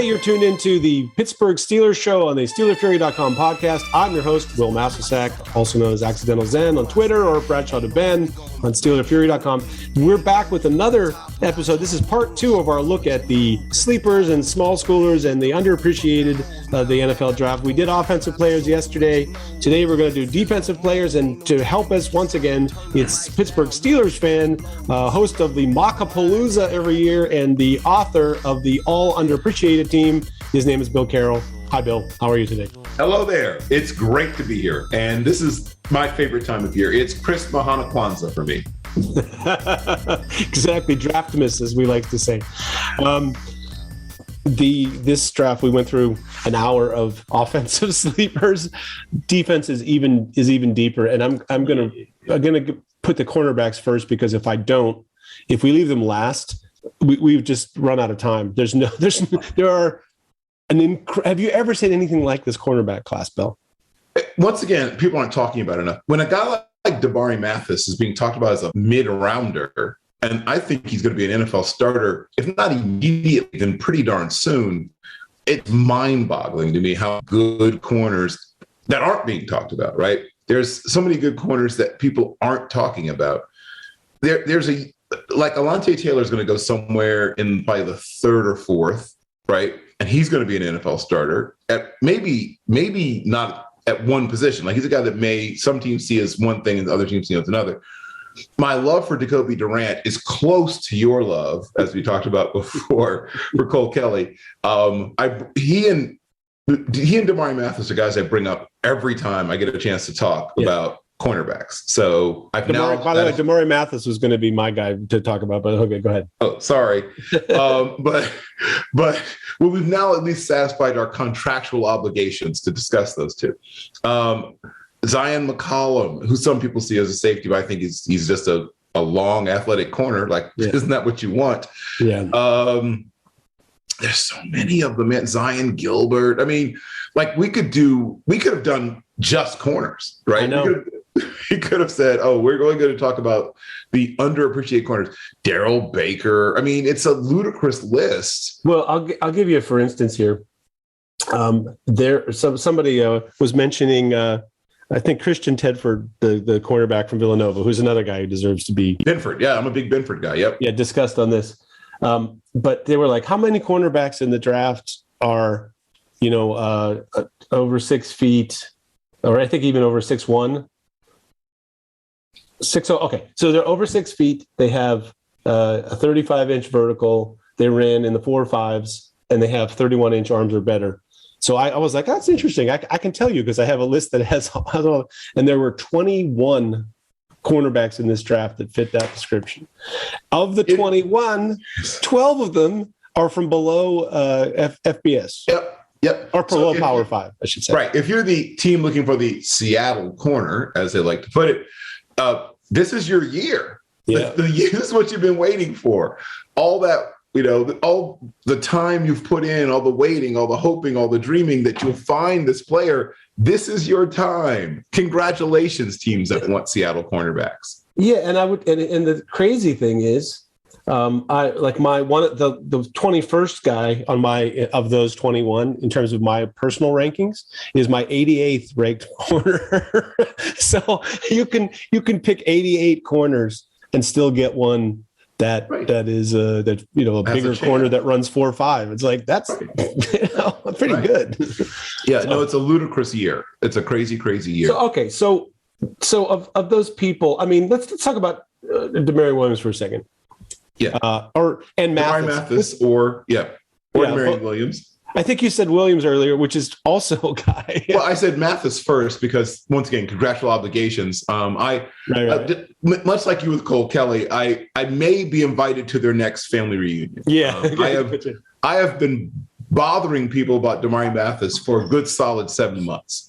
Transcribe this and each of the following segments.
Hey, you're tuned into the Pittsburgh Steelers show on the SteelerFury.com podcast. I'm your host, Wil Masisak, also known as Accidental Zen on Twitter, or Bradshaw to Ben on SteelerFury.com. We're back with another episode. This is part 2 of our look at the sleepers and small schoolers and the underappreciated the NFL draft. We did offensive players yesterday. Today we're going to do defensive players, and to help us once again, it's Pittsburgh Steelers fan, host of the Mockapalooza every year, and the author of the All Underappreciated team. His name is Bill Carroll. Hi, Bill. How are you today? Hello there. It's great to be here. And this is my favorite time of year. It's Chris Mahana Kwanzaa for me. Exactly. Draftmas, as we like to say. This draft, we went through an hour of offensive sleepers. Defense is even deeper. And I'm gonna put the cornerbacks first, because if we leave them last, we've just run out of time. Have you ever seen anything like this cornerback class, Bill? Once again, people aren't talking about it enough. When a guy like Damari Mathis is being talked about as a mid-rounder, and I think he's going to be an NFL starter, if not immediately, then pretty darn soon, it's mind-boggling to me how good corners that aren't being talked about, right? There's so many good corners that people aren't talking about. There's Alontae Taylor is going to go somewhere in probably the 3rd or 4th, right? And he's going to be an NFL starter at maybe not at one position. Like, he's a guy that some teams see as one thing and the other teams see as another. My love for Jacoby Durant is close to your love, as we talked about before, for Cole Kelly. He and Damari Mathis are guys I bring up every time I get a chance to talk about cornerbacks. So by the way, Damari Mathis was going to be my guy to talk about, but okay, go ahead. Oh, sorry. But we've now at least satisfied our contractual obligations to discuss those two. Zion McCollum, who some people see as a safety, but I think he's just a long athletic corner. Isn't that what you want? Yeah. There's so many of them, man. Zion Gilbert. I mean, we could have done just corners, right? I know. He could have said, we're going to talk about the underappreciated corners. Darrell Baker. I mean, it's a ludicrous list. Well, I'll give you a for instance here. Somebody was mentioning, I think, Christian Tedford, the cornerback from Villanova, who's another guy who deserves to be. Benford. Yeah, I'm a big Benford guy. Yep. Yeah, discussed on this. But they were like, how many cornerbacks in the draft are, over 6 feet, or I think even over 6'1"? 6'0". Okay, so they're over 6 feet. They have a 35-inch vertical. They ran in the 4.5s, and they have 31-inch arms or better. So I was like, that's interesting. I can tell you because I have a list that has all, and there were 21 cornerbacks in this draft that fit that description. Of the 21, 12 of them are from below FBS. Yep. Or below Power 5, I should say. Right. If you're the team looking for the Seattle corner, as they like to put it, this is your year. Yeah. This is what you've been waiting for. All that, all the time you've put in, all the waiting, all the hoping, all the dreaming that you'll find this player. This is your time. Congratulations, teams that want Seattle cornerbacks. Yeah, and and the crazy thing is, the 21st guy of those 21 in terms of my personal rankings is my 88th ranked corner. So you can pick 88 corners and still get one that is a bigger corner that runs 4.5. It's like, that's pretty good. Yeah, no, it's a ludicrous year. It's a crazy year. So of those people, I mean, let's talk about Damari Williams for a second. Yeah. Mathis. Damari Williams. I think you said Williams earlier, which is also a guy. Well, I said Mathis first because, once again, contractual obligations. Much like you with Cole Kelly, I may be invited to their next family reunion. Yeah. I have been bothering people about Damari Mathis for a good solid 7 months.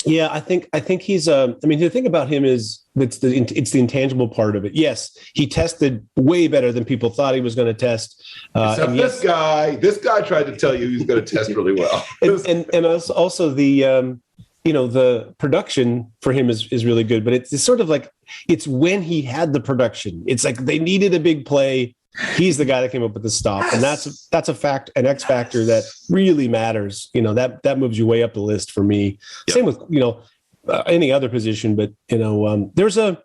Yeah, I think he's. The thing about him is it's the intangible part of it. Yes, he tested way better than people thought he was going to test. This guy tried to tell you he was going to test really well. and also the the production for him is really good. But it's sort of like it's when he had the production. It's like they needed a big play. He's the guy that came up with the stop, and that's a fact, an X factor that really matters. That moves you way up the list for me. Yep. Same with any other position, but there's a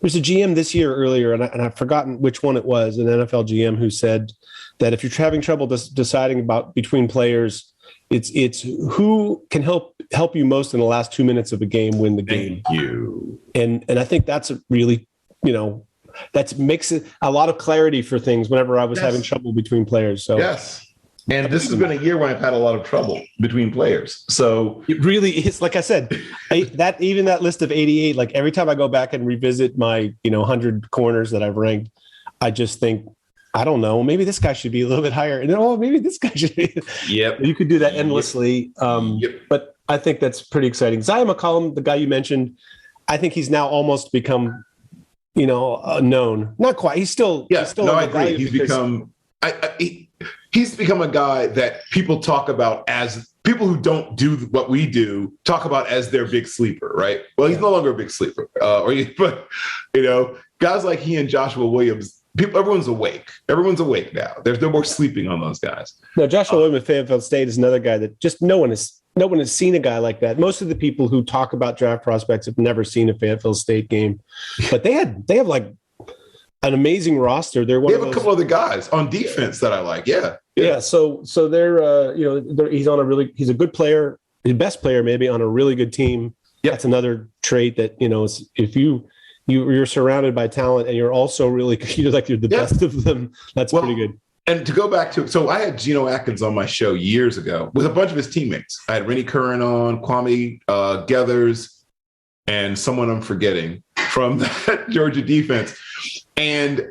GM this year earlier, and I've forgotten which one it was, an NFL GM who said that if you're having trouble deciding between players, it's who can help you most in the last 2 minutes of a game win the game. Thank you. And I think that's a really that makes it a lot of clarity for things whenever I was having trouble between players. So yes. And this has been a year when I've had a lot of trouble between players. So it really is, like I said, that list of 88, like every time I go back and revisit my 100 corners that I've ranked, I just think, I don't know, maybe this guy should be a little bit higher. And then, maybe this guy should be. Yep. You could do that endlessly. But I think that's pretty exciting. Zion McCollum, the guy you mentioned, I think he's now almost become, known. Not quite. He's still. I agree. He's become a guy that people talk about as people who don't do what we do talk about as their big sleeper, right? Well, he's no longer a big sleeper. Guys like he and Joshua Williams, everyone's awake. Everyone's awake now. There's no more sleeping on those guys. No, Joshua Williams at Fayetteville State is another guy that just no one has seen a guy like that. Most of the people who talk about draft prospects have never seen a Fayetteville State game, but they have like an amazing roster. They have a couple other guys on defense that I like. Yeah. So they're he's a good player, his best player maybe on a really good team. Yeah, that's another trait that if you're surrounded by talent and you're also really you're the best of them. That's pretty good. And to go back to, so I had Geno Atkins on my show years ago with a bunch of his teammates. I had Rennie Curran on, Kwame Geathers, and someone I'm forgetting from that Georgia defense. And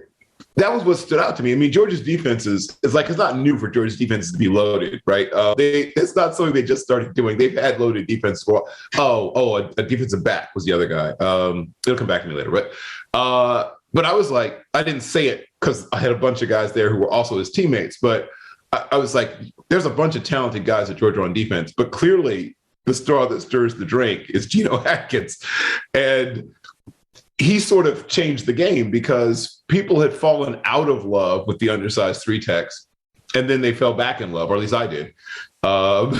that was what stood out to me. I mean, Georgia's defense it's not new for Georgia's defenses to be loaded, right? It's not something they just started doing. They've had loaded defense. A defensive back was the other guy. It'll come back to me later, but I was like, I didn't say it because I had a bunch of guys there who were also his teammates, but I was like, there's a bunch of talented guys at Georgia on defense, but clearly the straw that stirs the drink is Geno Atkins. And he sort of changed the game because people had fallen out of love with the undersized three techs, and then they fell back in love, or at least I did. I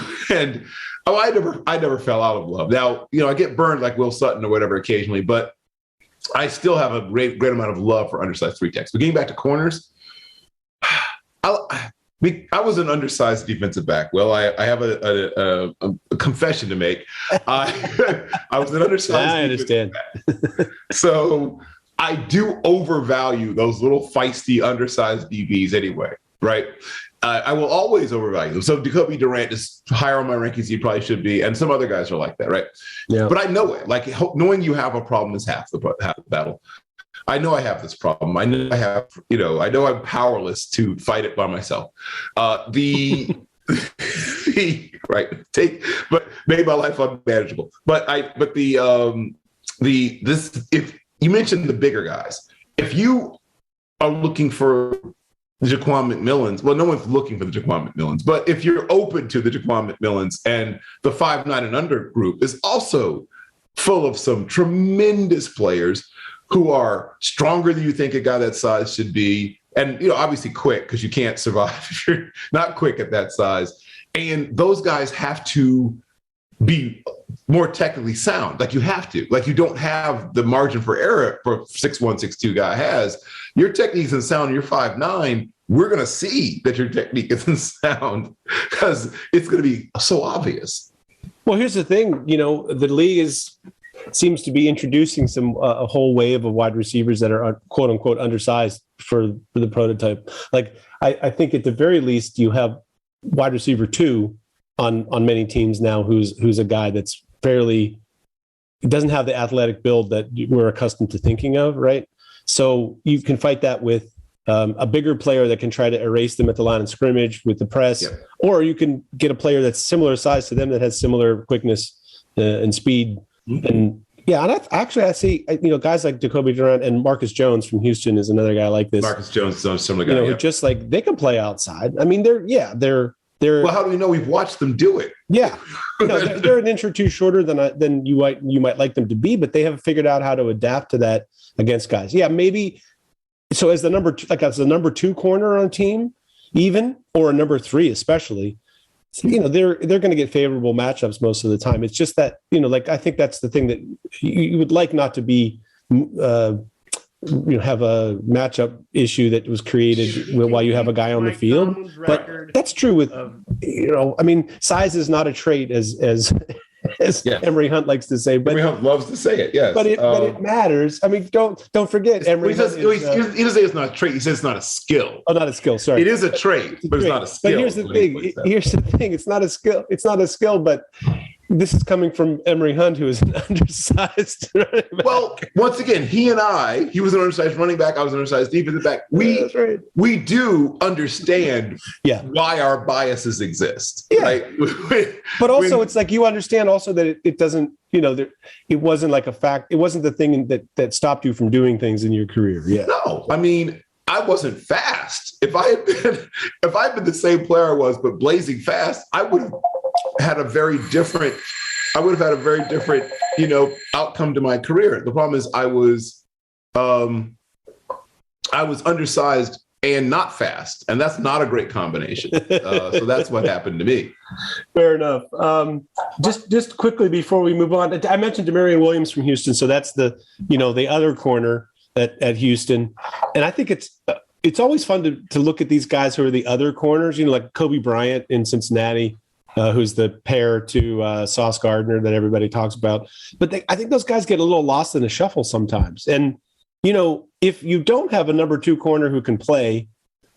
never fell out of love. Now, I get burned like Will Sutton or whatever occasionally, but I still have a great amount of love for undersized three techs. But getting back to corners, I was an undersized defensive back. Well, I have a confession to make. I was an undersized. I understand. Back. So I do overvalue those little feisty undersized DBs anyway, right? I will always overvalue them. So Jacoby Durant is higher on my rankings. He probably should be, and some other guys are like that, right? Yeah. But I know it. Like knowing you have a problem is half the battle. I know I have this problem. I know I know I'm powerless to fight it by myself. But made my life unmanageable. If you mentioned the bigger guys, if you are looking for Jaquan McMillans, well, no one's looking for the Jaquan McMillans, but if you're open to the Jaquan McMillans, and the 5'9" and under group is also full of some tremendous players who are stronger than you think a guy that size should be. And, obviously quick, because you can't survive if you're not quick at that size. And those guys have to be more technically sound. Like you have to. Like you don't have the margin for error for 6'1", 6'2" guy has. Your technique isn't sound, you're 5'9". We're going to see that your technique isn't sound because it's going to be so obvious. Well, here's the thing. The league seems to be introducing a whole wave of wide receivers that are quote unquote undersized for the prototype. Like I think at the very least you have wide receiver 2 on many teams now who's a guy that's doesn't have the athletic build that we're accustomed to thinking of, right? So you can fight that with a bigger player that can try to erase them at the line of scrimmage with the press, or you can get a player that's similar size to them that has similar quickness and speed. And I see, guys like Jacoby Durant and Marcus Jones from Houston is another guy like this. Marcus Jones is a similar guy. Who just like they can play outside. I mean, they're. Well, how do we know? We've watched them do it. Yeah, they're an inch or two shorter than you might like them to be, but they have figured out how to adapt to that against guys. Yeah, maybe So as the number two, like as the number 2 corner on a team, even, or a number 3 especially, they're going to get favorable matchups most of the time. It's just that, like, I think that's the thing that you would like not to be, have a matchup issue that was created while you have a guy on the field. But that's true with, size is not a trait as yes. Emery Hunt likes to say. But Emery Hunt loves to say it, yes. But it matters. I mean, don't forget. Emery Hunt he doesn't say it's not a trait. He says it's not a skill. Oh, not a skill. Sorry. It is a trait, but it's not a skill. But here's the thing. It's not a skill. It's not a skill, but this is coming from Emery Hunt, who is an undersized running back. Well, once again, he was an undersized running back. I was an undersized defensive back. We do understand why our biases exist. Yeah. Right? But also, it's like you understand also that it doesn't, it wasn't like a fact. It wasn't the thing that stopped you from doing things in your career. Yeah. No, I mean, I wasn't fast. If I had been the same player I was, but blazing fast, I would have had a very different, outcome to my career. The problem is I was undersized and not fast, and that's not a great combination. So that's what happened to me. Fair enough. Just quickly before we move on, I mentioned Demarion Williams from Houston, so that's the other corner at Houston, and I think it's always fun to look at these guys who are the other corners, like Kobe Bryant in Cincinnati. Who's the pair to Sauce Gardner that everybody talks about. But I think those guys get a little lost in the shuffle sometimes. And, if you don't have a number 2 corner who can play,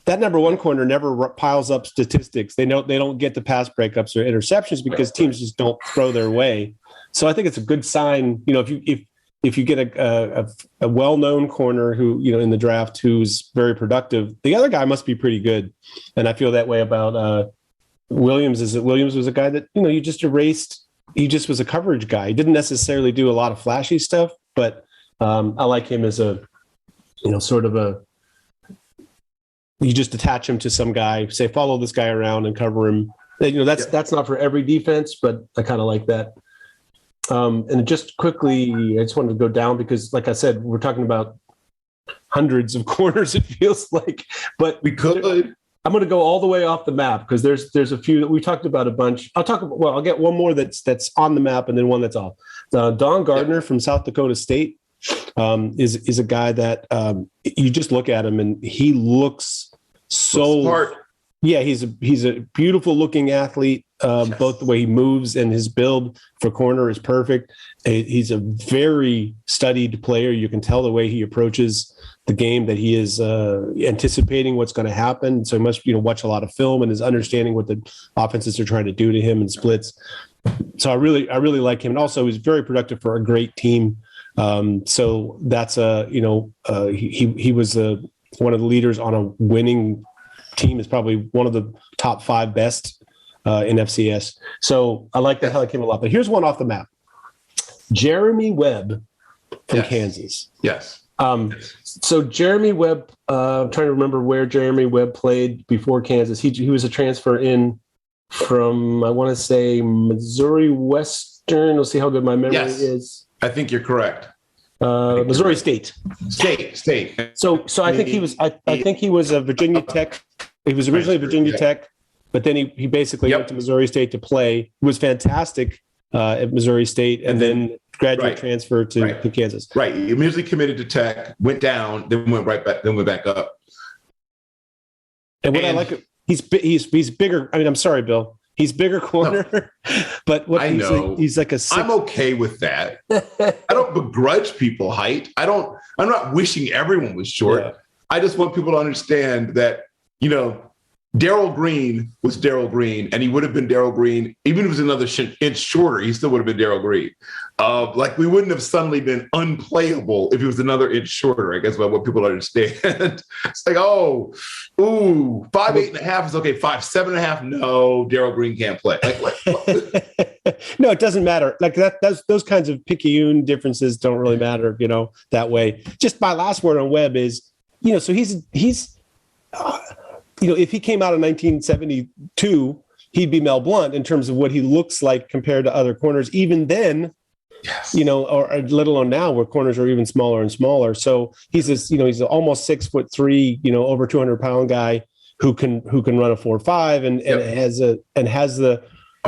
that number 1 corner never piles up statistics. They don't get the pass breakups or interceptions because teams just don't throw their way. So I think it's a good sign, if you get a well-known corner who, in the draft who's very productive, the other guy must be pretty good. And I feel that way about Williams was a guy that, you just erased. He just was a coverage guy. He didn't necessarily do a lot of flashy stuff, but I like him as a, sort of you just attach him to some guy, say, follow this guy around and cover him. That's not for every defense, but I kind of like that. And just quickly, I just wanted to go down because, like I said, we're talking about hundreds of corners, it feels like, but we could. I'm going to go all the way off the map because there's a few that we talked about a bunch. I'll get one more that's on the map and then one that's off. Don Gardner from South Dakota State is a guy that you just look at him and he looks so smart. Yeah, he's a beautiful looking athlete. Both the way he moves and his build for corner is perfect. He's a very studied player. You can tell the way he approaches the game that he is anticipating what's going to happen. So he must, watch a lot of film and is understanding what the offenses are trying to do to him in splits. So I really like him. And also he's very productive for a great team. So that's he was one of the leaders on a winning team, is probably one of the top 5 best in FCS. So I like him a lot. But here's one off the map. Jeremy Webb from Kansas. Yes. So Jeremy Webb, I'm trying to remember where Jeremy Webb played before Kansas. He was a transfer in from, I want to say, Missouri Western. We'll see how good my memory is. I think you're correct. Missouri State. State. So I think he was. I think he was a Virginia Tech. He was originally Virginia Tech, but then he basically went to Missouri State to play. He was fantastic at Missouri State, and then graduate transfer to Kansas. Right. He immediately committed to Tech, went down, then went back up. And what I like, he's bigger. I mean, I'm sorry, Bill. He's bigger corner, but what he's like a. I'm okay with that. I don't begrudge people height. I'm not wishing everyone was short. Yeah. I just want people to understand that, Darrell Green was Darrell Green, and he would have been Darrell Green even if it was another inch shorter. He still would have been Darrell Green. We wouldn't have suddenly been unplayable if he was another inch shorter. I guess what people understand. It's like, 5'8.5" is okay. 5'7.5", no, Darrell Green can't play. No, it doesn't matter. Like those kinds of picayune differences don't really matter. That way. Just my last word on Webb is, so he's. If he came out in 1972, he'd be Mel Blount in terms of what he looks like compared to other corners. Even then, Yes. Or let alone now where corners are even smaller and smaller. So he's this, he's an almost 6'3", over 200-pound guy who can run a 4.5 and has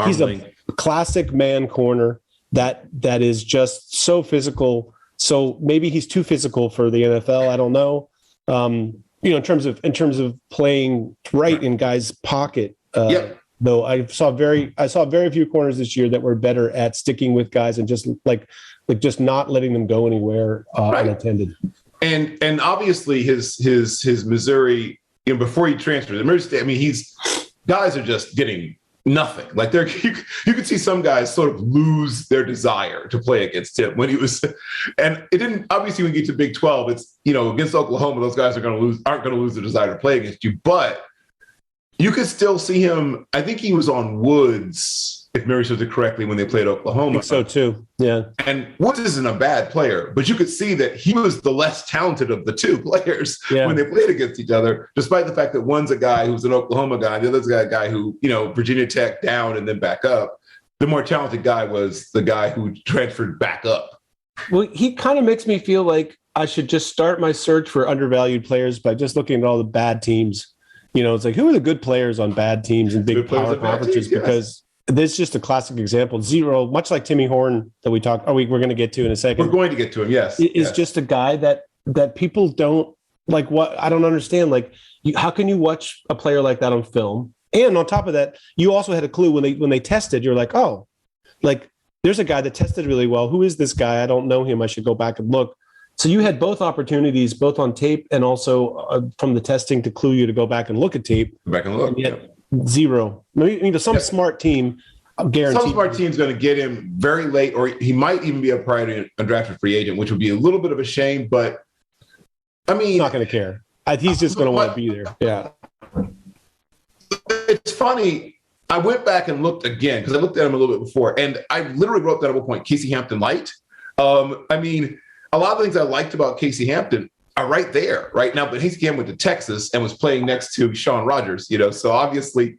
he's a classic man corner that is just so physical. So maybe he's too physical for the NFL. I don't know. In terms of playing right in guys' pocket. Though I saw very few corners this year that were better at sticking with guys and just just not letting them go anywhere unattended. And obviously his Missouri, before he transferred, guys are just getting nothing. Like you could see some guys sort of lose their desire to play against him when he was, and it didn't. Obviously, when you get to Big 12, it's against Oklahoma, those guys aren't going to lose their desire to play against you, but you could still see him. I think he was on Woods, if memory serves it correctly, when they played Oklahoma. I think so too. Yeah. And Woods isn't a bad player, but you could see that he was the less talented of the two players when they played against each other, despite the fact that one's a guy who's an Oklahoma guy, the other's a guy who, Virginia Tech down and then back up. The more talented guy was the guy who transferred back up. Well, he kind of makes me feel like I should just start my search for undervalued players by just looking at all the bad teams. It's like, who are the good players on bad teams and big power conferences? Because this is just a classic example. Zero, much like Timmy Horn that we talked. We're going to get to in a second. We're going to get to him. Yes, is just a guy that people don't like. What I don't understand. Like, how can you watch a player like that on film? And on top of that, you also had a clue when they tested. You're like, oh, like there's a guy that tested really well. Who is this guy? I don't know him. I should go back and look. So you had both opportunities, both on tape and also from the testing, to clue you to go back and look at tape. Go back and look. Zero. Some smart team, guaranteed. Some smart team's going to get him very late, or he might even be a priority undrafted free agent, which would be a little bit of a shame. But he's not going to care. He's just going to want to be there. Yeah. It's funny. I went back and looked again because I looked at him a little bit before, and I literally wrote that at one point. Casey Hampton light. A lot of things I liked about Casey Hampton are right there right now, but Casey Hampton went to Texas and was playing next to Sean Rogers, so obviously,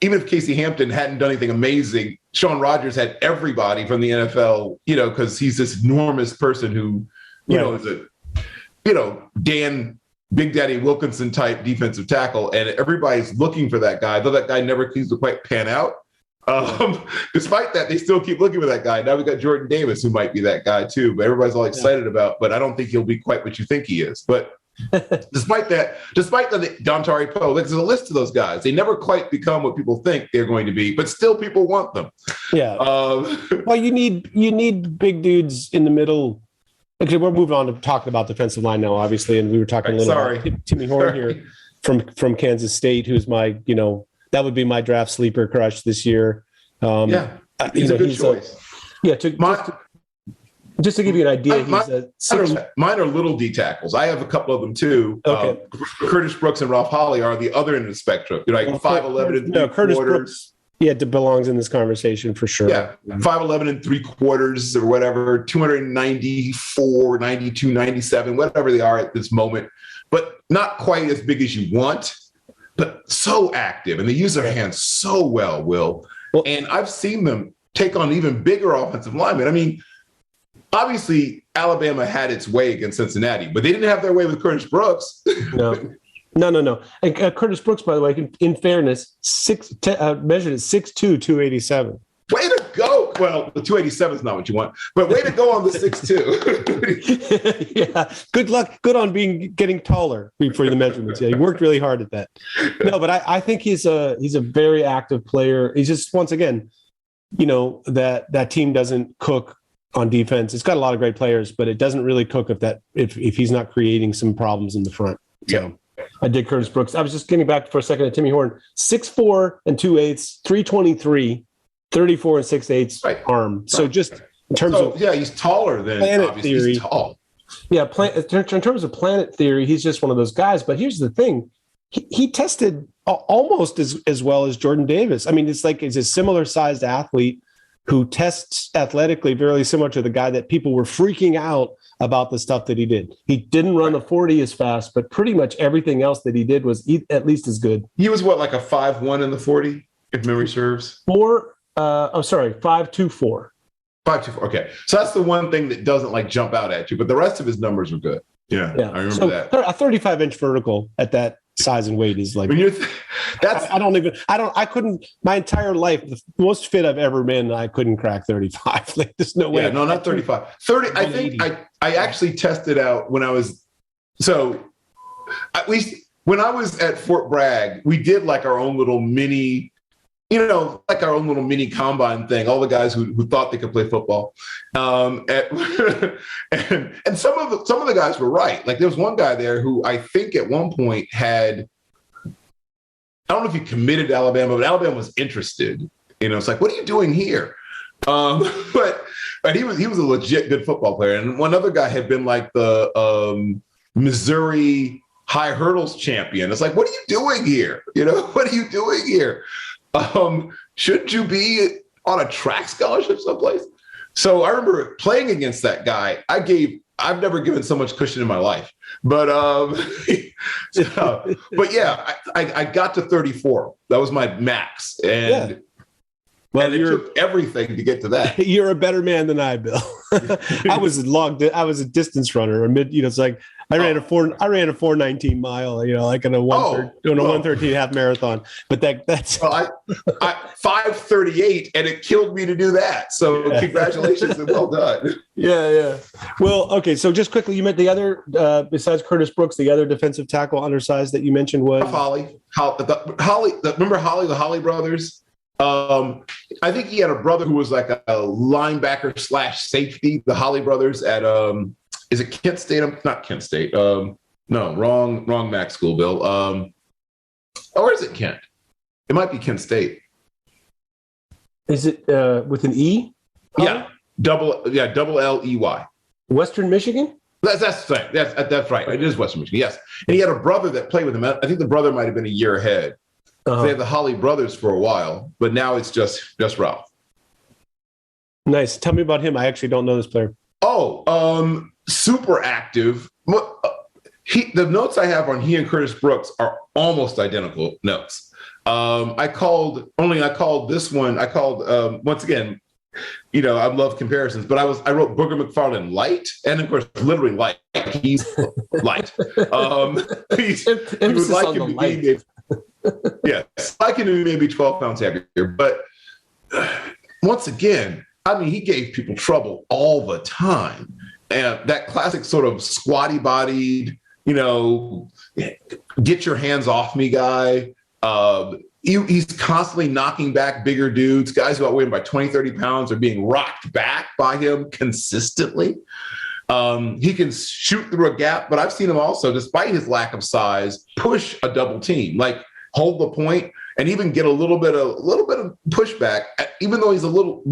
even if Casey Hampton hadn't done anything amazing, Sean Rogers had everybody from the NFL, because he's this enormous person who, is a, Dan Big Daddy Wilkinson type defensive tackle, and everybody's looking for that guy, though that guy never seems to quite pan out. Despite that, they still keep looking for that guy. Now we got Jordan Davis, who might be that guy too, but everybody's all excited about, but I don't think he'll be quite what you think he is. But despite the Dontari Poe, there's a list of those guys. They never quite become what people think they're going to be, but still people want them. Yeah. Well, you need big dudes in the middle. Okay, we're moving on to talking about defensive line now, obviously, and we were talking a little about Timmy Horn here from Kansas State, who's my, that would be my draft sleeper crush this year. He's a good choice. Just to give you an idea, mine are little D tackles. I have a couple of them too. Okay. Curtis Brooks and Ralph Holley are the other end of the spectrum. You're like 5'11" and Curtis Brooks, belongs in this conversation for sure. Yeah, 5'11" and 3/4 or whatever, 294, 92, 97, whatever they are at this moment, but not quite as big as you want. But so active, and they use their hands so well, Will. And I've seen them take on even bigger offensive linemen. Obviously, Alabama had its way against Cincinnati, but they didn't have their way with Curtis Brooks. No. And Curtis Brooks, by the way, in fairness, measured at 6'2", 287. Way to go. Well, the 287 is not what you want, but way to go on the 6'2". Yeah. Good luck. Good on getting taller for the measurements. Yeah, he worked really hard at that. No, but I think he's a very active player. He's just, once again, that team doesn't cook on defense. It's got a lot of great players, but it doesn't really cook if he's not creating some problems in the front. So I did Curtis Brooks. I was just getting back for a second to Timmy Horn. 6'4" and 2/8, 323. 34 and 6/8 arm. So just in terms of he's taller than planet theory. He's tall. Yeah, in terms of planet theory, he's just one of those guys. But here's the thing: he tested almost as well as Jordan Davis. It's like he's a similar sized athlete who tests athletically very similar to the guy that people were freaking out about the stuff that he did. He didn't run the 40 as fast, but pretty much everything else that he did was at least as good. He was like a 5'1" in the 40, if memory serves. 5'2", 4". 5.24. Okay. So that's the one thing that doesn't like jump out at you, but the rest of his numbers were good. Yeah. I remember that. A 35-inch vertical at that size and weight is like, when you're I couldn't, my entire life, the most fit I've ever been, I couldn't crack 35. Like, there's no way. Yeah, no, not 35. 30. I think I actually tested out when I was, so at least when I was at Fort Bragg, we did like our own little mini, like our own little mini combine thing. All the guys who thought they could play football, and some of the guys were right. Like there was one guy there who I think at one point had, I don't know if he committed to Alabama, but Alabama was interested. It's like, what are you doing here? But he was a legit good football player. And one other guy had been like the Missouri high hurdles champion. It's like, what are you doing here? What are you doing here? Shouldn't you be on a track scholarship someplace? So I remember playing against that guy. I've never given so much cushion in my life, but but yeah, I got to 34. That was my max. And, Well, and it took everything to get to that. You're a better man than I, Bill. I was a distance runner. It's like I ran a 4:19 mile, like in a 1:13 half marathon. But that's I 5:38, and it killed me to do that. So congratulations and well done. Yeah. Well, okay. So just quickly, you meant the other besides Curtis Brooks, the other defensive tackle undersized that you mentioned was Holly. Remember Holly, the Holly brothers? I think he had a brother who was like a linebacker / safety, the Holly brothers at, is it Kent State? Not Kent State. No, wrong Mac school, Bill. Or is it Kent? It might be Kent State. Is it with an E? Yeah. Double L-E-Y. Western Michigan? That's right. That's right. It is Western Michigan. Yes. And he had a brother that played with him. I think the brother might've been a year ahead. So they had the Holly brothers for a while, but now it's just Ralph. Nice. Tell me about him. I actually don't know this player. Super active. The notes I have on he and Curtis Brooks are almost identical notes. I called this one. Once again, I love comparisons, but I wrote Booger McFarland light, and of course, literally light. He's light. He was like him to be yes, I can do maybe 12 pounds heavier, but once again, he gave people trouble all the time. And that classic sort of squatty bodied, get your hands off me guy. He's constantly knocking back bigger dudes. Guys who outweigh him by 20, 30 pounds are being rocked back by him consistently. He can shoot through a gap, but I've seen him also, despite his lack of size, push a double team, like hold the point and even get a little bit of pushback, even though he's a little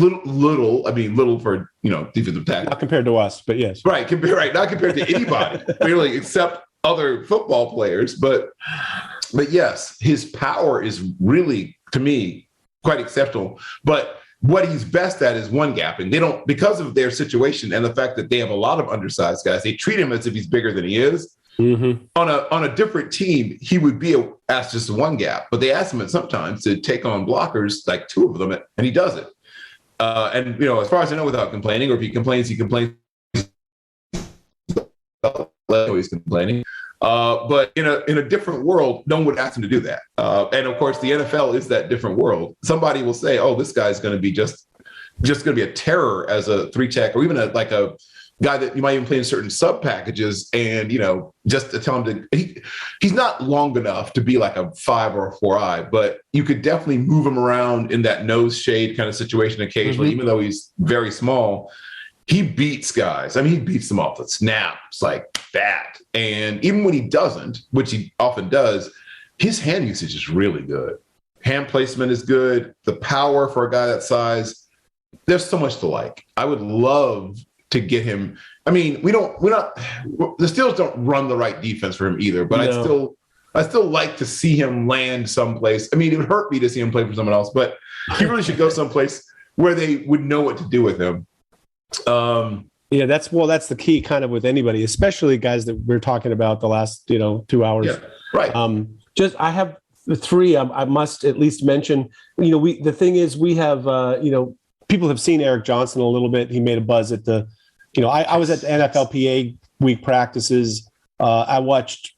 for, defensive tackle. Not compared to us, but yes. Right. Not compared to anybody, really, except other football players. But yes, his power is really, to me, quite exceptional. But what he's best at is one gapping. They don't, because of their situation and the fact that they have a lot of undersized guys, they treat him as if he's bigger than he is. Mm-hmm. On a different team, he would be asked just one gap, but they ask him sometimes to take on blockers, like two of them, and he does it. And as far as I know, without complaining, or if he complains. He's complaining. But in a different world, no one would ask him to do that. And of course, the NFL is that different world. Somebody will say, "Oh, this guy's going to be just going to be a terror as a 3-tech, or even a guy that you might even play in certain sub packages." And just to tell him he's not long enough to be like a 5 or a 4-eye, but you could definitely move him around in that nose shade kind of situation occasionally, even though he's very small. He beats guys. He beats them off the snap. It's like that. And even when he doesn't, which he often does, his hand usage is really good. Hand placement is good. The power for a guy that size, there's so much to like. I would love to get him. The Steelers don't run the right defense for him either, but no. I still like to see him land someplace. It would hurt me to see him play for someone else, but he really should go someplace where they would know what to do with him. That's the key kind of with anybody, especially guys that we're talking about the last 2 hours. Yeah, right. I have 3 I must at least mention. The thing is, we have people have seen Eric Johnson a little bit. He made a buzz at the, I was at the NFLPA week practices. I watched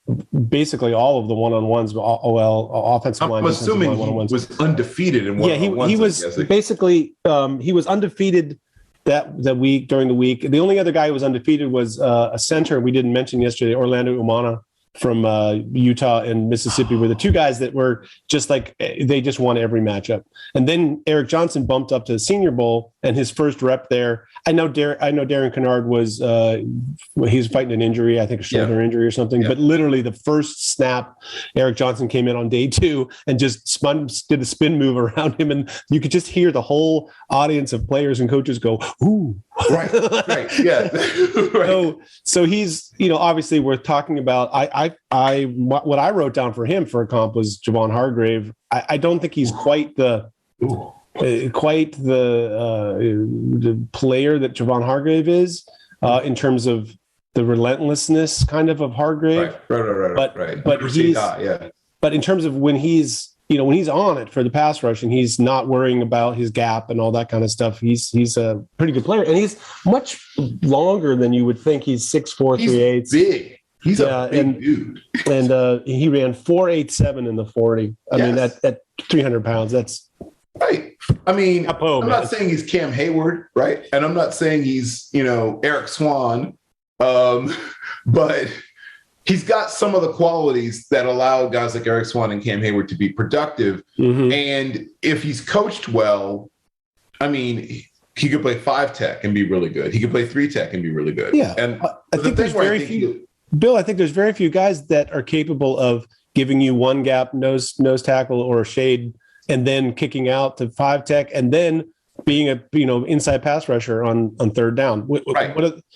basically all of the one-on-ones, offensive line. I'm assuming he was undefeated in one-on-ones. Yeah, he was basically he was undefeated that week during the week. The only other guy who was undefeated was a center we didn't mention yesterday, Orlando Umana from Utah and Mississippi, were the two guys that were just like, they just won every matchup. And then Eric Johnson bumped up to the Senior Bowl, and his first rep there, I know Darren Kennard was he was fighting an injury, I think a shoulder injury or something, but literally the first snap, Eric Johnson came in on day 2 and just did a spin move around him, and you could just hear the whole audience of players and coaches go, ooh. Right, yeah. Right. So he's, obviously worth talking about. What I wrote down for him for a comp was Javon Hargrave. I don't think he's quite the player that Javon Hargrave is in terms of the relentlessness kind of Hargrave. Right. But but in terms of when he's on it for the pass rush and he's not worrying about his gap and all that kind of stuff, he's a pretty good player, and he's much longer than you would think. He's 6'4", 3/8. Big. He's a big dude. And he ran 4.87 in the 40. I mean, at 300 pounds, that's right. I mean, I'm not saying he's Cam Hayward, right? And I'm not saying he's, Eric Swan, but he's got some of the qualities that allow guys like Eric Swan and Cam Hayward to be productive. Mm-hmm. And if he's coached well, I mean, he could play 5 tech and be really good. He could play 3 tech and be really good. Yeah. And I think there's very few, Bill, I think there's very few guys that are capable of giving you one gap nose tackle or shade and then kicking out to 5 tech and then being a inside pass rusher on third down.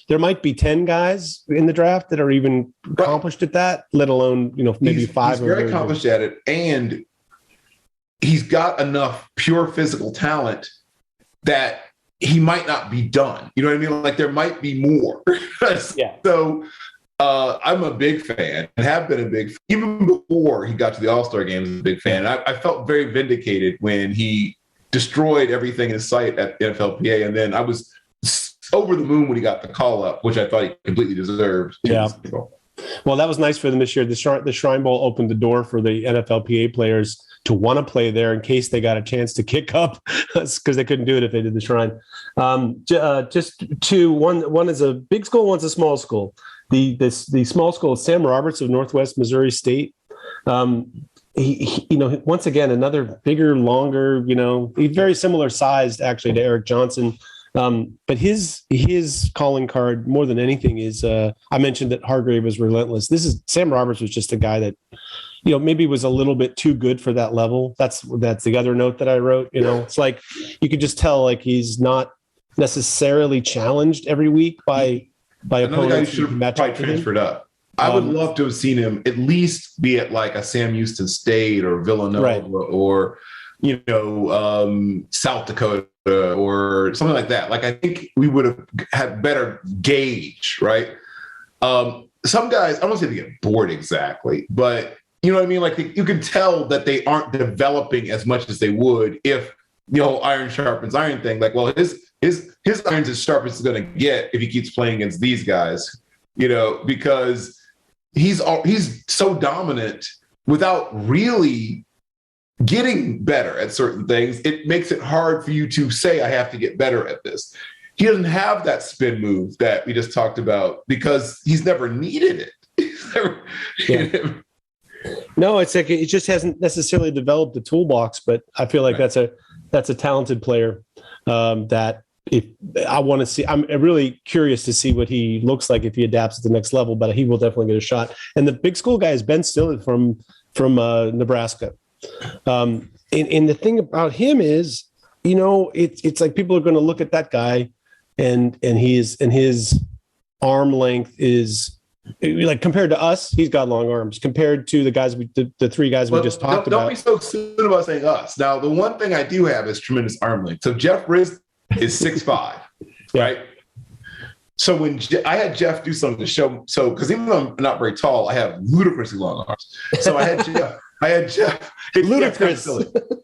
There might be 10 guys in the draft that are even accomplished at that, let alone maybe 5. He's very accomplished at it, and he's got enough pure physical talent that he might not be done. You know what I mean? Like there might be more. Yeah. So I'm a big fan and have been a big fan. Even before he got to the All-Star game, I was a big fan. I felt very vindicated when he destroyed everything in sight at the NFLPA, and then I was over the moon when he got the call up, which I thought he completely deserved. Yeah. Well, that was nice for them this year. The Shrine Bowl opened the door for the NFLPA players to want to play there in case they got a chance to kick up, because they couldn't do it if they did the Shrine. Just two. One is a big school, one's a small school. The small school is Sam Roberts of Northwest Missouri State. He once again, another bigger, longer, he's very similar sized actually to Eric Johnson. But his calling card more than anything is, I mentioned that Hargrave was relentless. Sam Roberts was just a guy that, maybe was a little bit too good for that level. That's the other note that I wrote, it's like, you could just tell like he's not necessarily challenged every week by another guy who should have probably transferred up. I would love to have seen him at least be at like a Sam Houston State or Villanova or, South Dakota or something like that. Like, I think we would have had better gauge, right? Some guys, I don't say they get bored exactly, but you know what I mean? Like you can tell that they aren't developing as much as they would if iron sharpens iron thing. Like, well, his iron's as sharp as it's going to get if he keeps playing against these guys, because he's so dominant without really getting better at certain things. It makes it hard for you to say, I have to get better at this. He doesn't have that spin move that we just talked about because he's never needed it. No, it's like it just hasn't necessarily developed the toolbox, but I feel like that's a talented player that if I want to see, I'm really curious to see what he looks like if he adapts at the next level, but he will definitely get a shot. And the big school guy is Ben Stillett from Nebraska. And the thing about him is, it's like people are going to look at that guy and his arm length is like, compared to us, he's got long arms compared to the guys, the 3 guys we just talked about. Don't be so soon about saying us. Now, the one thing I do have is tremendous arm length. So Jeff Riz is 6'5", right? So when I had Jeff do something to show, because even though I'm not very tall, I have ludicrously long arms. So I had Jeff I had Jeff. Ludicrous.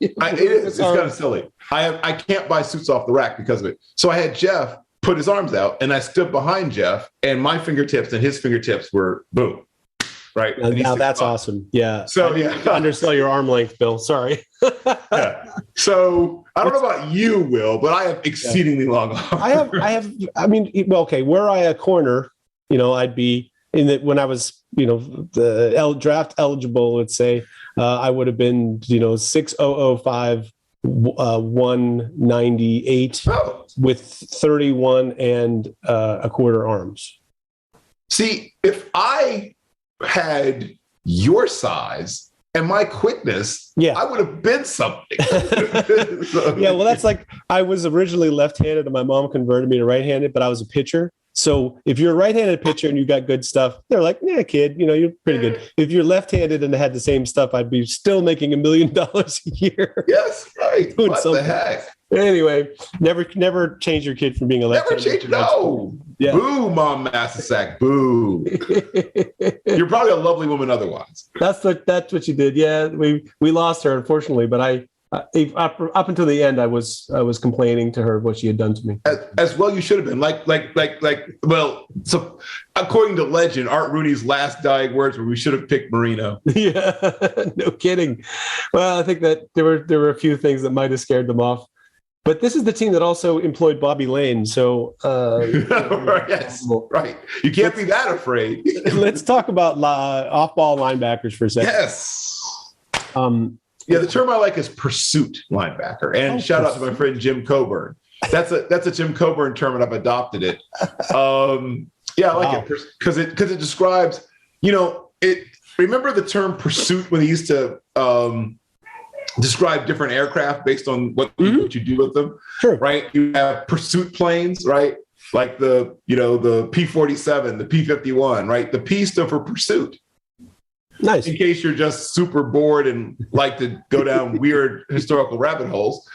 It's kind of silly. I can't buy suits off the rack because of it. So I had Jeff put his arms out, and I stood behind Jeff, and my fingertips and his fingertips were boom. Right. Now that's awesome. Yeah. So to undersell your arm length, Bill. Sorry. Yeah. So I don't know about you, Will, but I have exceedingly long arms. I mean, well, okay. Were I a corner, I'd be in the, when I was, the draft eligible, let's say, I would have been, 6'005", 198 with 31 and a quarter arms. See, if I had your size and my quickness, I would have been something. Yeah, well, that's like, I was originally left-handed and my mom converted me to right-handed, but I was a pitcher. So if you're a right-handed pitcher and you got good stuff, they're like, yeah, kid, you're pretty good. If you're left-handed and had the same stuff, I'd be still making $1 million a year. Yes, right. What the heck? Anyway, never change your kid from being a left-handed. Never change. No. Yeah. Boo, Mom Masisak. Boo. You're probably a lovely woman otherwise. That's what you did. Yeah, we lost her, unfortunately, but up until the end, I was complaining to her what she had done to me. As well, you should have been well. So, according to legend, Art Rooney's last dying words were, "We should have picked Marino." Yeah, no kidding. Well, I think that there were a few things that might have scared them off. But this is the team that also employed Bobby Lane. So, yes, right. You can't be that afraid. Let's talk about off-ball linebackers for a second. Yes. The term I like is pursuit linebacker. And shout out to my friend Jim Coburn. That's a Jim Coburn term, and I've adopted it. I like it because it describes. Remember the term pursuit when he used to describe different aircraft based on what you do with them. Sure. Right. You have pursuit planes, right? Like the P-47, the P-51, right? The P stood for pursuit. Nice. In case you're just super bored and like to go down weird historical rabbit holes.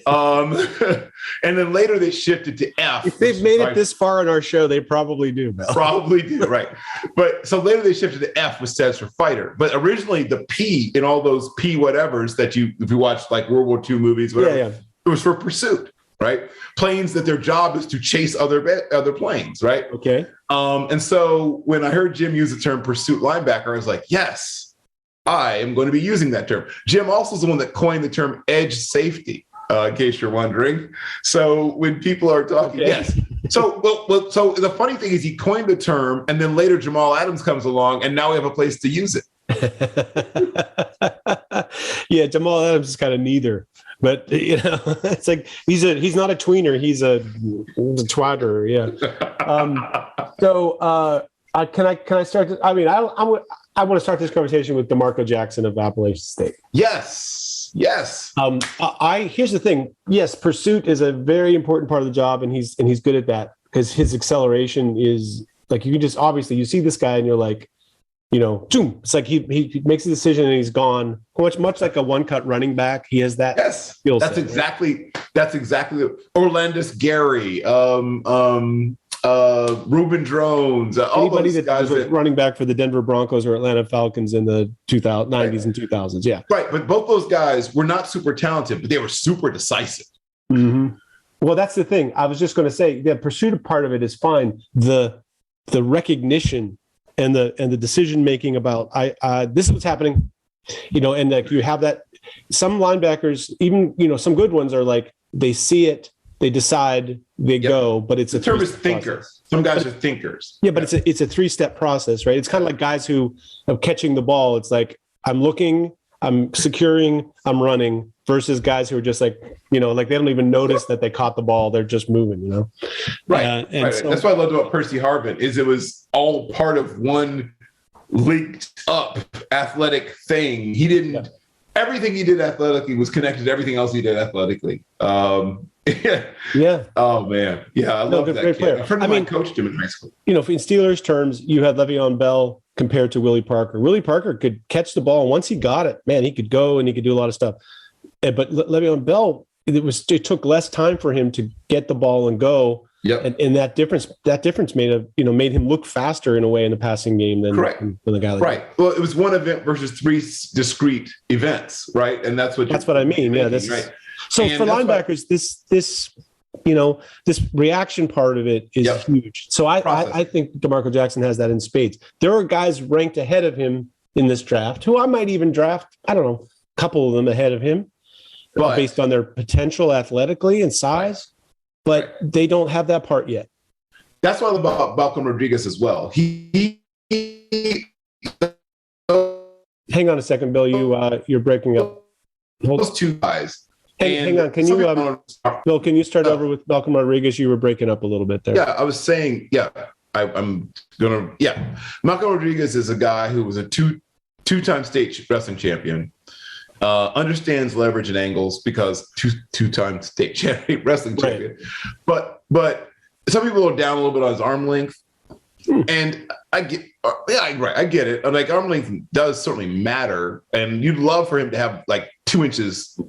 And then later they shifted to F. If they've made it this far in our show, they probably do, Bill. Probably do, right. But so later they shifted to F, which stands for fighter. But originally the P in all those P whatevers that if you watch like World War II movies, whatever, it was for pursuit, right? Planes that their job is to chase other planes, right? Okay. And so when I heard Jim use the term pursuit linebacker, I was like, yes, I am going to be using that term. Jim also is the one that coined the term edge safety, in case you're wondering. So when people are talking, yes. So so the funny thing is he coined the term, and then later Jamal Adams comes along, and now we have a place to use it. Yeah, Jamal Adams is kind of neither. But it's like he's not a tweener, he's a twatter. Yeah. Can I start this? I mean, I want to start this conversation with DeMarco Jackson of Appalachian State. Yes. Here's the thing. Yes, pursuit is a very important part of the job, and he's good at that because his acceleration is like, you can just obviously you see this guy and you're like, zoom. It's like he makes a decision and he's gone. Much like a one-cut running back, he has that. Yes, skill that's set, exactly Orlandis Gary, Reuben Drones, all anybody those that guys was running back for the Denver Broncos or Atlanta Falcons in the 90s and 2000s. Yeah, right. But both those guys were not super talented, but they were super decisive. Mm-hmm. Well, that's the thing. I was just going to say the pursuit part of it is fine. The recognition and the decision making about this is what's happening, and like you have that. Some linebackers, even some good ones, are like they see it, they decide, they go. But it's the term is thinker. Process. Some guys are thinkers. Yeah, but it's a 3-step process, right? It's kind of like guys who are catching the ball. It's like I'm looking, I'm securing, I'm running. Versus guys who are just like like they don't even notice that they caught the ball. They're just moving, Right. Right. So, that's what I loved about Percy Harvin is it was all part of one linked up athletic thing. He didn't. Everything he did athletically was connected to everything else he did athletically. Yeah. Oh man. Yeah, I love that kid. Player. A friend of mine coached him in high school. In Steelers terms, you had Le'Veon Bell compared to Willie Parker. Willie Parker could catch the ball, and once he got it, man, he could go and he could do a lot of stuff. But Le'Veon Bell, it took less time for him to get the ball and go Yep. And that difference made him look faster in a way in the passing game than the guy like right. Well, it was one event versus three discrete events, right? And that's what I mean. Yeah, right. So and for linebackers, this reaction part of it is huge. So I think DeMarco Jackson has that in spades. There are guys ranked ahead of him in this draft who I might even draft, I don't know, a couple of them ahead of him based on their potential athletically and size, but they don't have that part yet. That's why I love about Malcolm Rodriguez as well. He Hang on a second, Bill. You're breaking up. Those two guys. Hang on. Can you, Bill? Can you start over with Malcolm Rodriguez? You were breaking up a little bit there. Yeah, I was saying. Yeah, I'm gonna. Yeah, Malcolm Rodriguez is a guy who was a two-time state wrestling champion. Understands leverage and angles because two-time state champion wrestling champion. But some people are down a little bit on his arm length, and I get it. Like, arm length does certainly matter, and you'd love for him to have like 2 inches,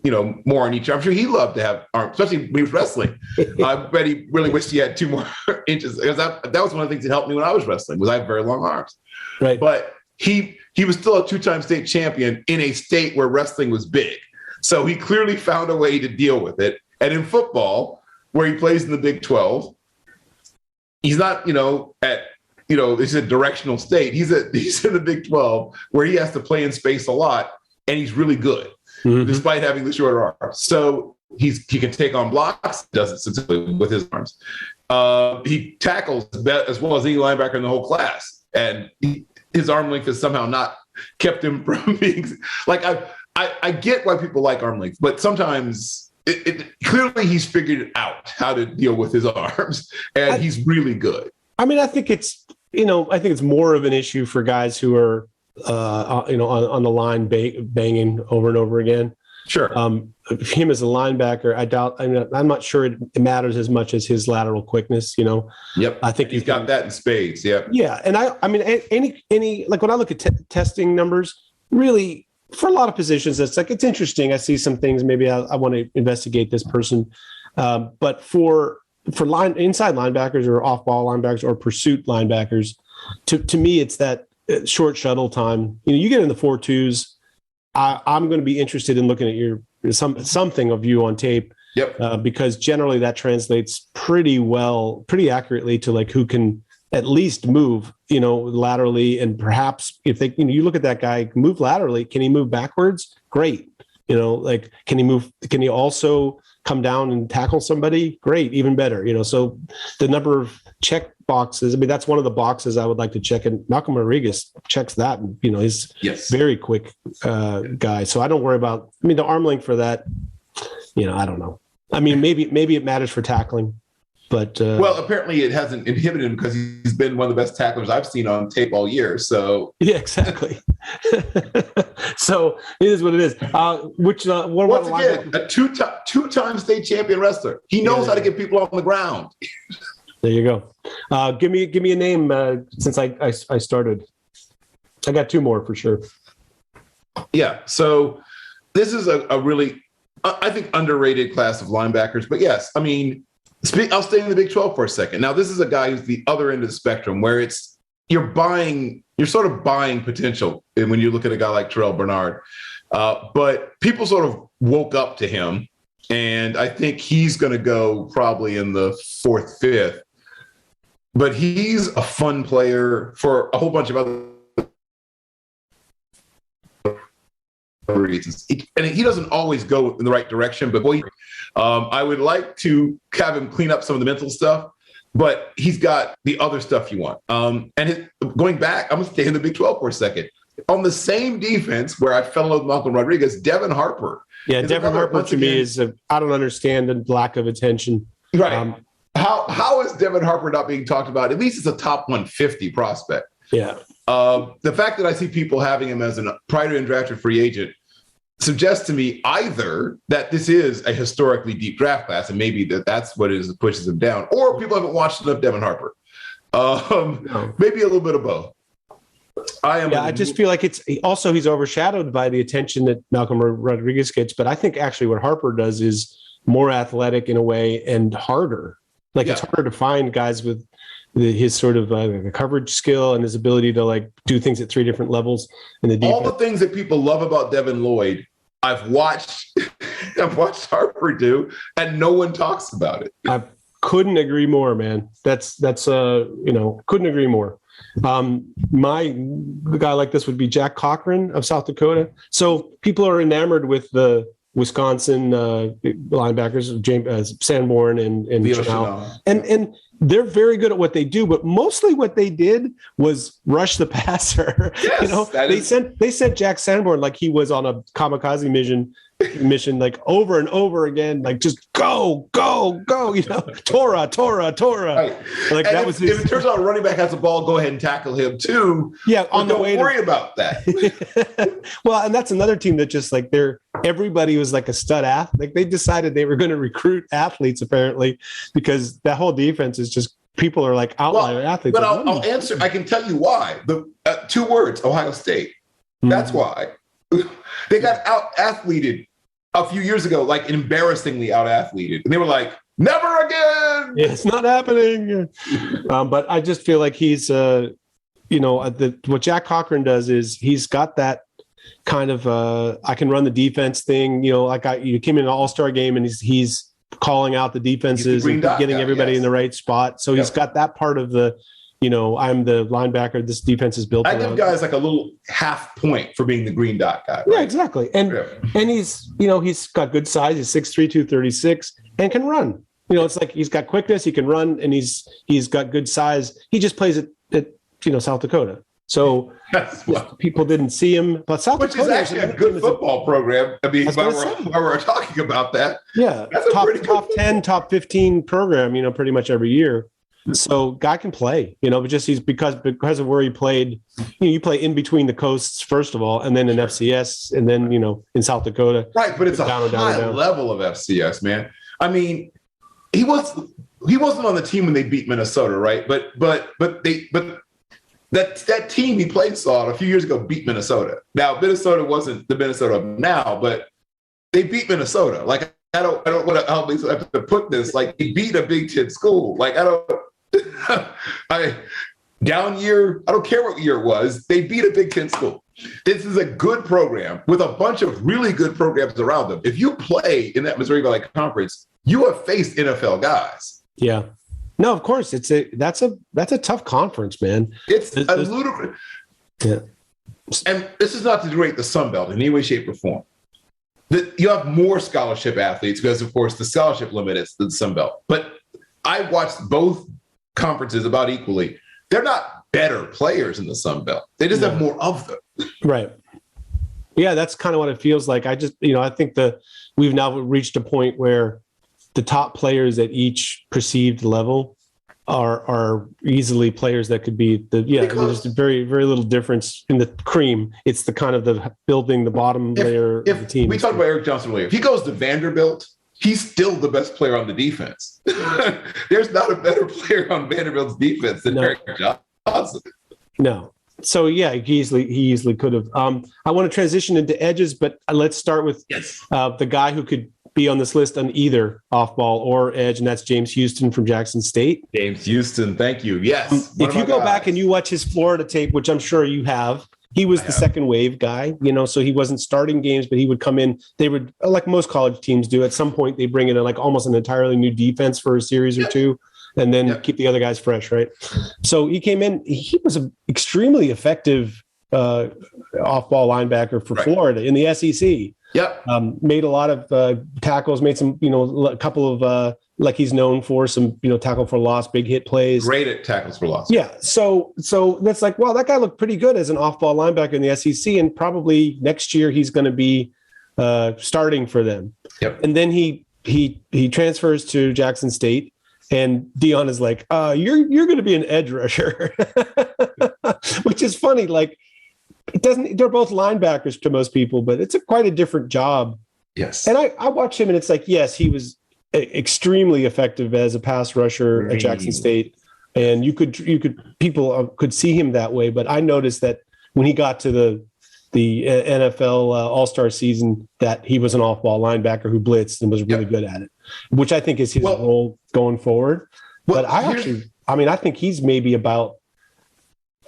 more on each arm. I'm sure he'd love to have arms, especially when he was wrestling. I bet he really wished he had 2 more inches, because that was one of the things that helped me when I was wrestling, was I have very long arms. Right. But he was still a 2-time state champion in a state where wrestling was big. So he clearly found a way to deal with it. And in football, where he plays in the Big 12, he's not, it's a directional state. He's in the Big 12 where he has to play in space a lot, and he's really good, despite having the shorter arms. So he can take on blocks, does it successfully with his arms. He tackles as well as any linebacker in the whole class, and his arm length has somehow not kept him from being like, I get why people like arm length, but sometimes clearly he's figured out how to deal with his arms, and he's really good. I mean, I think it's more of an issue for guys who are, on the line banging over and over again. Sure. Him as a linebacker, I'm not sure it matters as much as his lateral quickness. Yep. I think he's got that in spades. Yeah. Yeah, and I mean, any like when I look at testing numbers, really for a lot of positions, it's interesting. I see some things. Maybe I want to investigate this person, but for inside linebackers or off-ball linebackers or pursuit linebackers, to me, it's that short shuttle time. You get in the 4.2s. I'm going to be interested in looking at something of you on tape. Yep. Because generally that translates pretty accurately to like who can at least move, laterally, and perhaps if they, you look at that guy move laterally, can he move backwards? Great. Can he move? Can he also come down and tackle somebody? Great, even better. So the number of check boxes, that's one of the boxes I would like to check, and Malcolm Rodriguez checks that. He's very quick guy. So I don't worry about, the arm length for that, I don't know. Maybe it matters for tackling, but well, apparently it hasn't inhibited him because he's been one of the best tacklers I've seen on tape all year. So yeah, exactly. So it is what it is. Once again, a two-time state champion wrestler. He knows how to get people on the ground. There you go. Give me a name since I started. I got 2 more for sure. Yeah. So this is a really, I think, underrated class of linebackers. But yes, I'll stay in the Big 12 for a second. Now, this is a guy who's the other end of the spectrum, where you're sort of buying potential when you look at a guy like Terrell Bernard. But people sort of woke up to him, and I think he's going to go probably in the 4th, 5th. But he's a fun player for a whole bunch of other reasons. And he doesn't always go in the right direction, but boy, I would like to have him clean up some of the mental stuff, but he's got the other stuff you want. Going back, I'm going to stay in the Big 12 for a second. On the same defense where I fell in love with Malcolm Rodriguez, Devin Harper. Yeah, Devin Harper to me is I don't understand the lack of attention. Right. How is Devin Harper not being talked about? At least it's a top 150 prospect. Yeah. The fact that I see people having him as a prior to undrafted free agent suggests to me either that this is a historically deep draft class, and maybe that's what it is that pushes him down, or people haven't watched enough Devin Harper. No. Maybe a little bit of both. I just feel like he's overshadowed by the attention that Malcolm Rodriguez gets. But I think actually what Harper does is more athletic in a way and harder. Like it's harder to find guys with his sort of coverage skill and his ability to like do things at 3 different levels in the defense. All the things that people love about Devin Lloyd, I've watched Harper do, and no one talks about it. I couldn't agree more, man. That's couldn't agree more. The guy like this would be Jack Cochran of South Dakota. So people are enamored with the Wisconsin linebackers, James Sanborn and Chanel. And they're very good at what they do, but mostly what they did was rush the passer. Yes, they sent Jack Sanborn like he was on a kamikaze mission like over and over again, like just go, Torah. Right. Like and that if it turns out a running back has the ball, go ahead and tackle him too. Yeah, on the way. Don't worry about that. Well, and that's another team that just like everybody was like a stud athlete. Like they decided they were going to recruit athletes apparently because that whole defense is just people are like outlier athletes. But I'll answer. I can tell you why. The 2 words: Ohio State. That's why they got out-athleted a few years ago, like embarrassingly out-athleted. And they were like, never again. Yeah, it's not happening. But I just feel like he's, what Jack Cochran does is he's got that kind of, I can run the defense thing. You came in an all-star game and he's calling out the defenses and getting everybody in the right spot. So he's got that part of the, I'm the linebacker. This defense is built. I give guys like a little half point for being the green dot guy. Right? Yeah, exactly. And he's got good size. He's 6'3", 236, and can run. It's like he's got quickness. He can run, and he's got good size. He just plays at South Dakota. So people didn't see him, but South Dakota is actually a good football program. I mean, while we're talking about that, that's top 10, top 15 program. Pretty much every year. So guy can play, but just he's because of where he played. You play in between the coasts first of all, and then in FCS, and then in South Dakota. Right, but it's a high level of FCS, man. I mean, he wasn't on the team when they beat Minnesota, right? But that team he played a few years ago beat Minnesota. Now Minnesota wasn't the Minnesota of now, but they beat Minnesota. Like I don't want to help me have to put this. Like he beat a Big Ten school. Like down year, I don't care what year it was, they beat a Big Ten school. This is a good program with a bunch of really good programs around them. If you play in that Missouri Valley Conference, you have faced NFL guys. Yeah. No, of course. That's a tough conference, man. It's a ludicrous. Yeah. And this is not to degrade the Sun Belt in any way, shape, or form. You have more scholarship athletes because, of course, the scholarship limit is the Sun Belt. But I watched both conferences about equally. They're not better players in the Sun Belt. They just have more of them. Right. Yeah, that's kind of what it feels like. I just, I think we've now reached a point where the top players at each perceived level are easily players that could be there's very, very little difference in the cream. It's the kind of the building the bottom layer of the team. We talked about Eric Johnson earlier. If he goes to Vanderbilt, he's still the best player on the defense. There's not a better player on Vanderbilt's defense than Eric Johnson. No. So yeah, he easily could have. I want to transition into edges, but let's start with the guy who could be on this list on either off ball or edge, and that's James Houston from Jackson State. James Houston, thank you. Yes. If you go back and you watch his Florida tape, which I'm sure you have, he was the second wave guy, so he wasn't starting games, but he would come in. They would, like most college teams do, at some point they bring in like almost an entirely new defense for a series or two, and then keep the other guys fresh, right? So he came in. He was an extremely effective off-ball linebacker for Florida in the SEC. Yep. Made a lot of tackles, made some, a couple of, like he's known for some, tackle for loss, big hit plays. Great at tackles for loss. Yeah. So that's like, wow, that guy looked pretty good as an off-ball linebacker in the SEC, and probably next year he's going to be starting for them. Yep. And then he transfers to Jackson State, and Dion is like, you're going to be an edge rusher, which is funny. Like, they're both linebackers to most people, but it's quite a different job. Yes. And I watch him, and it's like, yes, he was extremely effective as a pass rusher at Jackson State. And people could see him that way. But I noticed that when he got to the NFL All-Star season that he was an off-ball linebacker who blitzed and was really good at it, which I think is his role going forward. But I think he's maybe about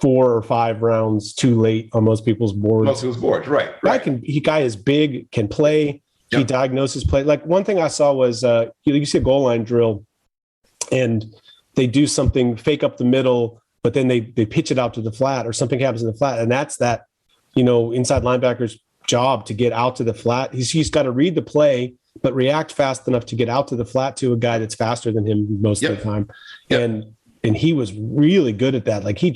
4 or 5 rounds too late on most people's boards. Most people's boards, right. Guy is big, can play. He diagnoses play. Like one thing I saw was you see a goal line drill, and they do something fake up the middle, but then they pitch it out to the flat, or something happens in the flat, and that's that. Inside linebacker's job to get out to the flat. He's got to read the play, but react fast enough to get out to the flat to a guy that's faster than him most of the time. And he was really good at that. Like he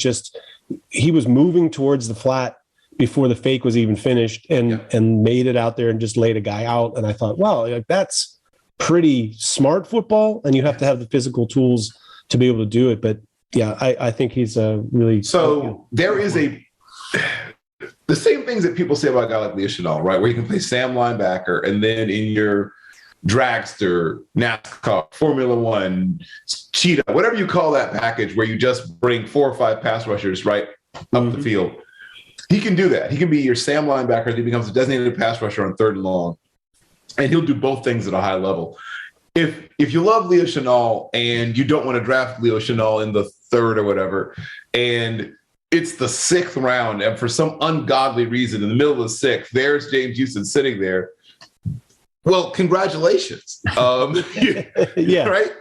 was moving towards the flat before the fake was even finished and made it out there and just laid a guy out. And I thought, wow, that's pretty smart football. And you have to have the physical tools to be able to do it. But yeah, I think he's a really, there is the same things that people say about a guy like Leo Chenal, right? Where you can play Sam linebacker, and then in your dragster, NASCAR, Formula One, cheetah, whatever you call that package, where you just bring 4 or 5 pass rushers right up the field. He can do that. He can be your Sam linebacker. He becomes a designated pass rusher on 3rd and long, and he'll do both things at a high level. If you love Leo Chenal and you don't want to draft Leo Chenal in the 3rd or whatever, and it's the 6th round, and for some ungodly reason, in the middle of the 6th, there's James Houston sitting there. Well, congratulations. Right?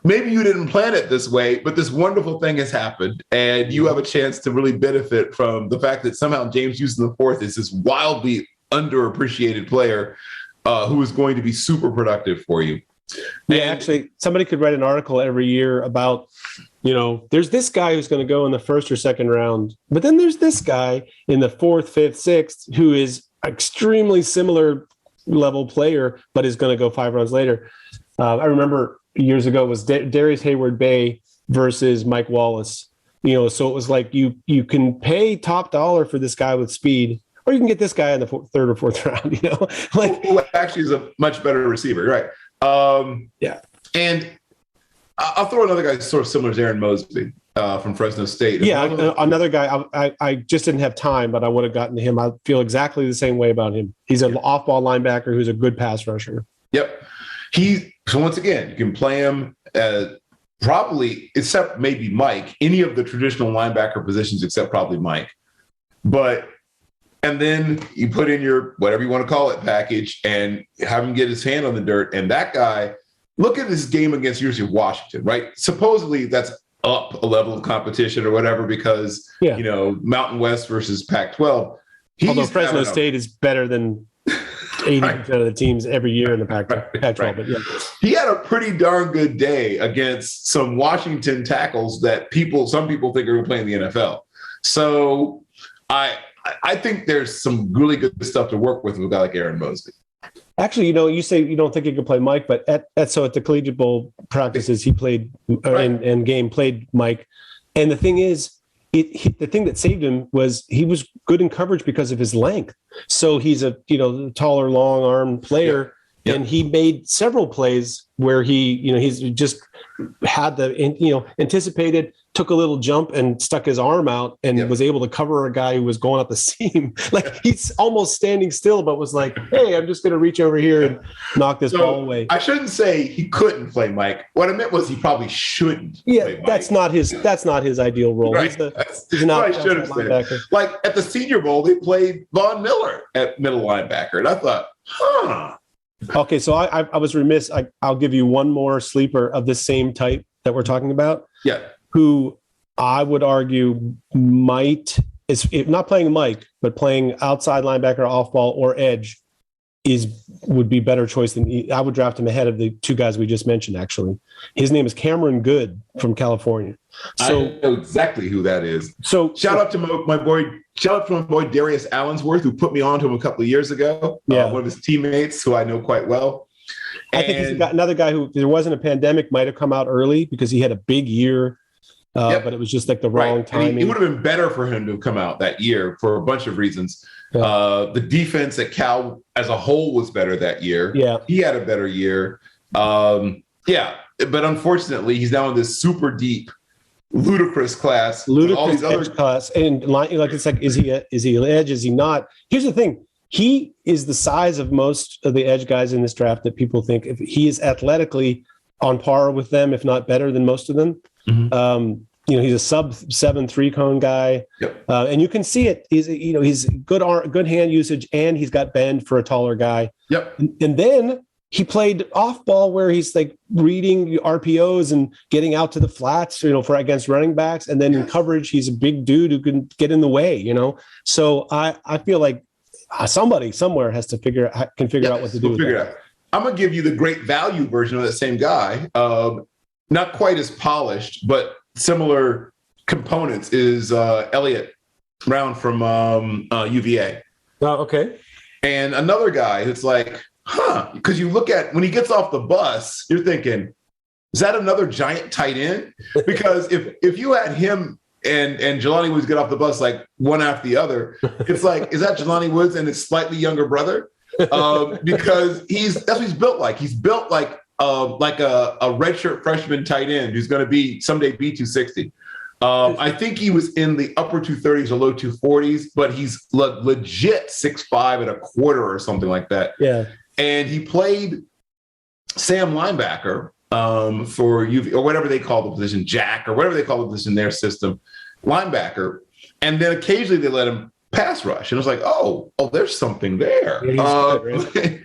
Maybe you didn't plan it this way, but this wonderful thing has happened, and you have a chance to really benefit from the fact that somehow James Houston IV is this wildly underappreciated player who is going to be super productive for you. Yeah, actually, somebody could write an article every year about, there's this guy who's going to go in the 1st or 2nd round, but then there's this guy in the 4th, 5th, 6th who is extremely similar level player, but is going to go 5 rounds later. I remember years ago it was Darius Hayward-Bay versus Mike Wallace. So it was like you can pay top dollar for this guy with speed, or you can get this guy in the 3rd or 4th round. Like who actually is a much better receiver, right? And I'll throw another guy sort of similar to Aaron Mosby from Fresno State. Another guy. I just didn't have time, but I would have gotten to him. I feel exactly the same way about him. He's an off-ball linebacker who's a good pass rusher. Yep. So once again, you can play him probably, except maybe Mike, any of the traditional linebacker positions except probably Mike. And then you put in your whatever you want to call it package and have him get his hand on the dirt. And that guy, look at this game against University of Washington, right? Supposedly that's up a level of competition or whatever because, Mountain West versus Pac-12. Although Fresno State is better than 80% of the teams every year in the Pac-12. Right. But he had a pretty darn good day against some Washington tackles that some people think are going to play in the NFL. So I think there's some really good stuff to work with a guy like Aaron Mosby. Actually, you say you don't think he could play Mike, but at the Collegiate Bowl practices, he played and game played Mike. And the thing is, the thing that saved him was he was good in coverage because of his length. So he's a taller, long arm player, and he made several plays where he's just had anticipated, took a little jump and stuck his arm out and was able to cover a guy who was going up the seam. Like he's almost standing still, but was like, hey, I'm just going to reach over here and knock this ball away. I shouldn't say he couldn't play Mike. What I meant was he probably shouldn't. Yeah, that's not his ideal role. Right. He's not I should have said. Like at the Senior Bowl, they played Von Miller at middle linebacker, and I thought, Okay, so I was remiss. I'll give you one more sleeper of the same type that we're talking about. Yeah. Who I would argue is not playing Mike, but playing outside linebacker, off ball, or edge would be better choice than I would draft him ahead of the 2 guys we just mentioned. Actually, his name is Cameron Good from California. So I know exactly who that is. So shout out to my boy Darius Allensworth, who put me on to him a couple of years ago. One of his teammates who I know quite well. I think he's another guy who, if there wasn't a pandemic, might have come out early because he had a big year. But it was just like the wrong timing. It would have been better for him to have come out that year for a bunch of reasons. The defense at Cal as a whole was better that year. Yeah. He had a better year. But unfortunately, he's now in this super deep ludicrous class. With all these other class, and like it's like, is he an edge? Is he not? Here's the thing: he is the size of most of the edge guys in this draft that people think. If he is athletically on par with them, if not better than most of them. Mm-hmm. He's a sub 7 3-cone guy, yep. And you can see it. He's good hand usage, and he's got bend for a taller guy. Yep. And then he played off ball where he's like reading RPOs and getting out to the flats, for against running backs. And then in coverage, he's a big dude who can get in the way. So I feel like somebody somewhere has to figure out what to do. Figure it out. I'm gonna give you the great value version of that same guy. Not quite as polished, but similar components is Elliott Brown from UVA. Oh, okay. And another guy who's like, because you look at when he gets off the bus, you're thinking, is that another giant tight end? Because if you had him and Jelani Woods get off the bus like one after the other, it's like, is that Jelani Woods and his slightly younger brother? Because that's what he's built like. He's built like a redshirt freshman tight end who's going to be someday B260. I think he was in the upper 230s or low 240s, but he's legit 6'5" and a quarter or something like that. Yeah. And he played Sam linebacker for UV or whatever they call the position, Jack or whatever they call the position in their system, linebacker. And then occasionally they let him pass rush. And it was like, oh, there's something there. Yeah, good, right?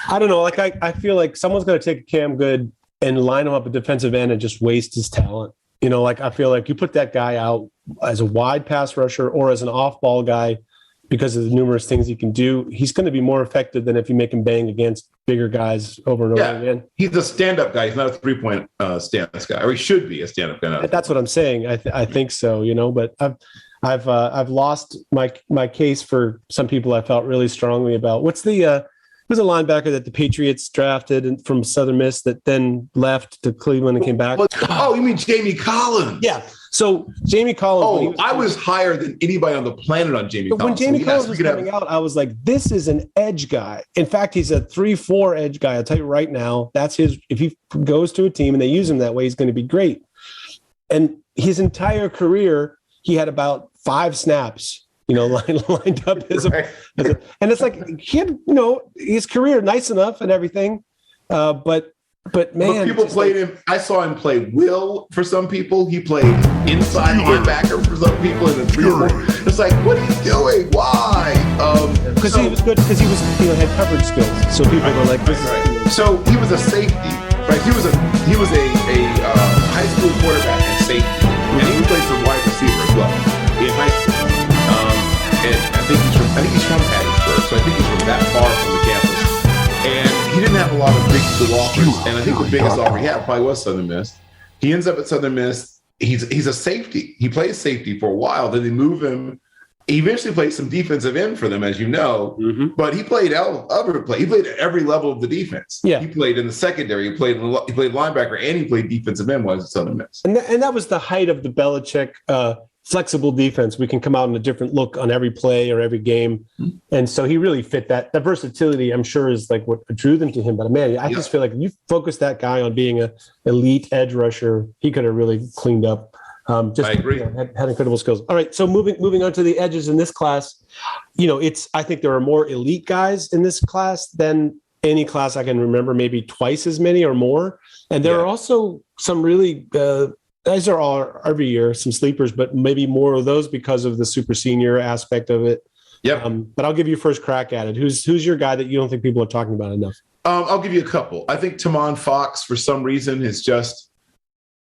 I don't know. Like I feel like someone's going to take a Cam Good and line him up at defensive end and just waste his talent. I feel like you put that guy out as a wide pass rusher or as an off-ball guy because of the numerous things he can do. He's going to be more effective than if you make him bang against bigger guys over and over again. He's a stand-up guy. He's not a three-point stand-up guy, or he should be a stand-up guy. That's what I'm saying. I think so. But I've lost my case for some people I felt really strongly about. Who's a linebacker that the Patriots drafted from Southern Miss that then left to Cleveland and came back? Oh, you mean Jamie Collins? Yeah. So Jamie Collins. I was higher than anybody on the planet on Jamie Collins. When Jamie Collins was coming out, I was like, this is an edge guy. In fact, he's a 3-4 edge guy. I'll tell you right now, that's his. If he goes to a team and they use him that way, he's going to be great. And his entire career, he had about 5 snaps. Lined up as a, and it's like he had, his career nice enough and everything, but man, people played him. I saw him play Will for some people. He played inside linebacker for some people in the 3-4. It's like, what are you doing? Why? Because he was good. Because he was had coverage skills. So people were like, this is. So he was a safety, right? He was a high school quarterback and safety, and he played some wide receiver as well in high school. And I think he's from Hattiesburg, so I think he's from that far from the campus. And he didn't have a lot of big offers. And I think the biggest offer he had probably was Southern Miss. He ends up at Southern Miss. He's a safety. He plays safety for a while. Then they move him. He eventually played some defensive end for them, as you know. Mm-hmm. But he played He played at every level of the defense. Yeah. He played in the secondary. He played linebacker, and he played defensive end while he was at Southern Miss. And that was the height of the Belichick flexible defense. We can come out in a different look on every play or every game. And so he really fit that. The versatility, I'm sure, is like what drew them to him. But man, I just feel like if you focus that guy on being an elite edge rusher, he could have really cleaned up. I agree. Had incredible skills. All right. So moving on to the edges in this class, I think there are more elite guys in this class than any class I can remember, maybe twice as many or more. And there are also some really, these are all every year, some sleepers, but maybe more of those because of the super senior aspect of it. Yep. But I'll give you first crack at it. Who's your guy that you don't think people are talking about enough? I'll give you a couple. I think Tamon Fox, for some reason, is just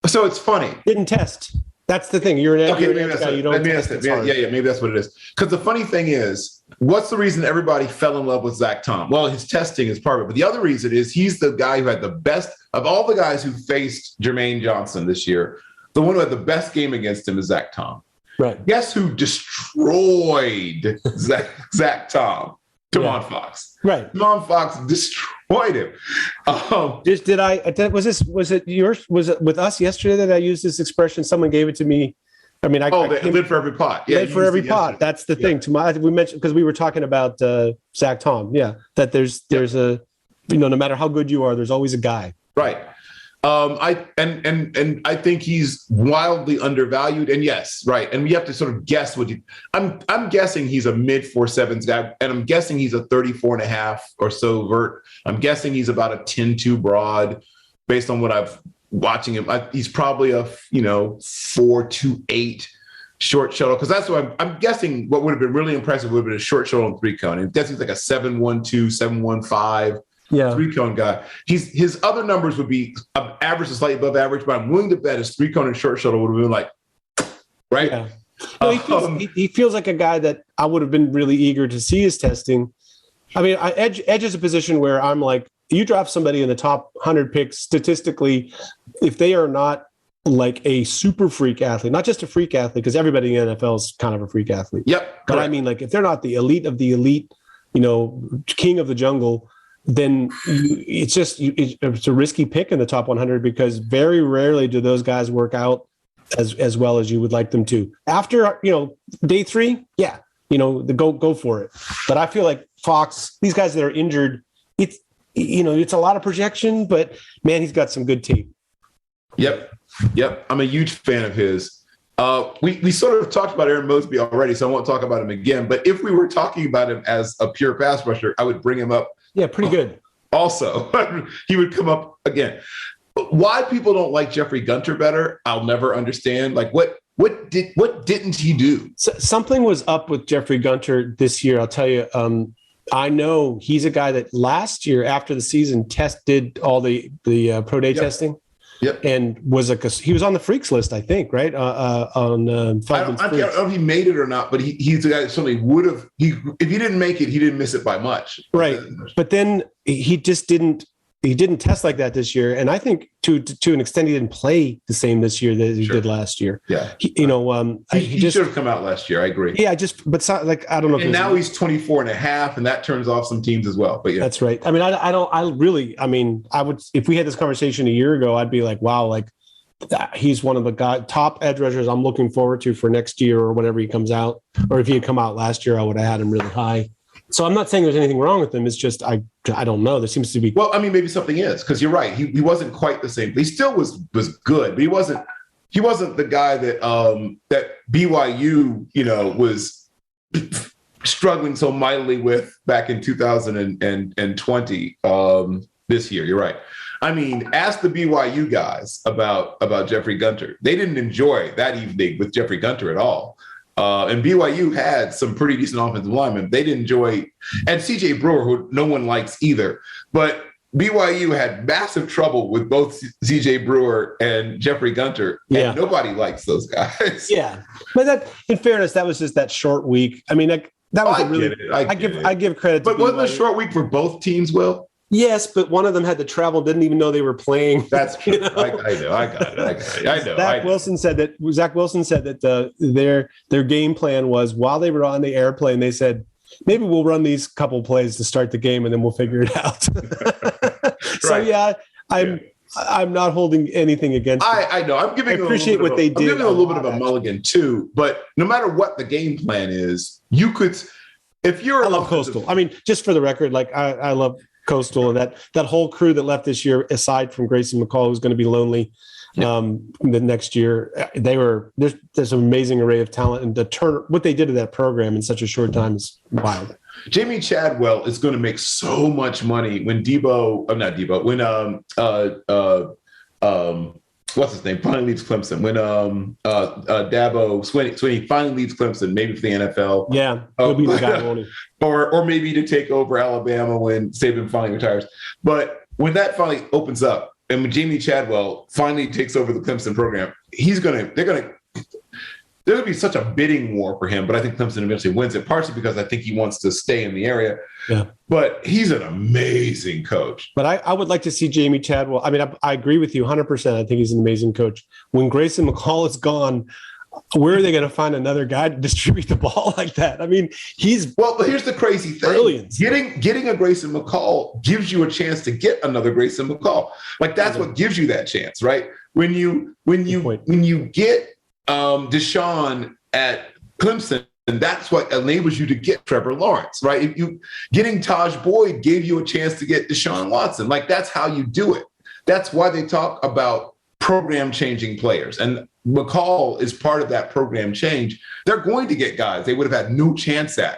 so it's funny. Didn't test. That's the thing. You're an okay. Maybe that's guy. You don't test. Yeah. Maybe that's what it is. Because the funny thing is, what's the reason everybody fell in love with Zach Tom? Well, his testing is part of it, but the other reason is he's the guy who had the best of all the guys who faced Jermaine Johnson this year. The one who had the best game against him is Zach Tom. Right. Guess who destroyed Zach Tom? Tamon Fox. Right. Tamon Fox destroyed him. Was it yours? Was it with us yesterday that I used this expression? Someone gave it to me. I mean, I live for every pot. Yeah, live for every pot. That's the thing. We mentioned because we were talking about Zach Tom. Yeah, that there's a no matter how good you are, there's always a guy. Right. I think he's wildly undervalued. And yes, right. And we have to sort of guess I'm guessing he's a mid 4.7s guy, and I'm guessing he's a 34.5 or so vert. I'm guessing he's about a 10.2 broad based on what I've watching him. He's probably a 4.28 short shuttle, because that's what I'm guessing. What would have been really impressive would have been a short shuttle and 3-cone. And that's like a 7.12, 7.15. Yeah, 3-cone guy. His other numbers would be average to slightly above average, but I'm willing to bet his 3-cone and short shuttle would have been like, right? Yeah. No, he feels like a guy that I would have been really eager to see his testing. I mean, Edge is a position where I'm like, you draft somebody in the top 100 picks statistically, if they are not like a super freak athlete, not just a freak athlete, because everybody in the NFL is kind of a freak athlete. Yep. But correct. I mean, like if they're not the elite of the elite, king of the jungle, then it's a risky pick in the top 100, because very rarely do those guys work out as well as you would like them to. After, day 3, go for it. But I feel like Fox, these guys that are injured, it's a lot of projection, but man, he's got some good tape. Yep. I'm a huge fan of his. We sort of talked about Aaron Mosby already, so I won't talk about him again. But if we were talking about him as a pure pass rusher, I would bring him up. Yeah, pretty good. Also, he would come up again. Why people don't like Jeffrey Gunter better, I'll never understand. Like, what didn't he do? Something was up with Jeffrey Gunter this year. I'll tell you. I know he's a guy that last year after the season did all the pro day testing. Yep. And he was on the freaks list, I think, right? On I don't know if he made it or not, but he's the guy that certainly would have. If he didn't make it, he didn't miss it by much. Right. But then he just didn't. He didn't test like that this year, and I think to an extent he didn't play the same this year that he did last year. Yeah, he should have come out last year. I agree. Yeah, I don't know. And now he's 24.5, and that turns off some teams as well. But yeah, that's right. I mean, I would, if we had this conversation a year ago, I'd be like, wow, like he's one of the top edge rushers I'm looking forward to for next year or whenever he comes out. Or if he had come out last year, I would have had him really high. So I'm not saying there's anything wrong with him. It's just I don't know. There seems to be. Well, I mean, maybe something is, because you're right. He wasn't quite the same. He still was good, but he wasn't the guy that that BYU was struggling so mightily with back in 2020. This year, you're right. I mean, ask the BYU guys about Jeffrey Gunter. They didn't enjoy that evening with Jeffrey Gunter at all. And BYU had some pretty decent offensive linemen. They didn't enjoy, and CJ Brewer, who no one likes either. But BYU had massive trouble with both CJ Brewer and Jeffrey Gunter. And nobody likes those guys. Yeah. But in fairness, that was just that short week. I mean, that was I give credit to BYU. But wasn't it a short week for both teams, Will? Yes, but one of them had to travel, didn't even know they were playing. That's true. I know. I got it. I know. Zach Wilson said that their game plan was, while they were on the airplane, they said, maybe we'll run these couple plays to start the game and then we'll figure it out. So I'm not holding anything against it. I know. I'm giving. I appreciate what they did. I'm giving a little bit of a mulligan too. But no matter what the game plan is, you could, if you're. I love Coastal. I mean, just for the record, like I love Coastal, and that whole crew that left this year, aside from Grayson McCall, who's going to be lonely the next year. There's an amazing array of talent, and what they did to that program in such a short time is wild. Jamie Chadwell is going to make so much money when what's his name finally leaves Clemson, when Dabo Swinney finally leaves Clemson, maybe for the NFL. Yeah, he'll be the guy, won't he? Or maybe to take over Alabama when Saban finally retires. But when that finally opens up, and when Jamie Chadwell finally takes over the Clemson program, there's going to be such a bidding war for him. But I think Clemson eventually wins it, partially because I think he wants to stay in the area. Yeah. But he's an amazing coach. But I would like to see Jamie Chadwell. I mean, I agree with you 100%. I think he's an amazing coach. When Grayson McCall is gone, where are they going to find another guy to distribute the ball like that? I mean, but here's the crazy thing. Brilliant. Getting a Grayson McCall gives you a chance to get another Grayson McCall. Like, that's what gives you that chance, right? When you get Deshaun at Clemson, and that's what enables you to get Trevor Lawrence, right? Getting Taj Boyd gave you a chance to get Deshaun Watson. Like, that's how you do it. That's why they talk about program-changing players. And McCall is part of that program change. They're going to get guys they would have had no chance at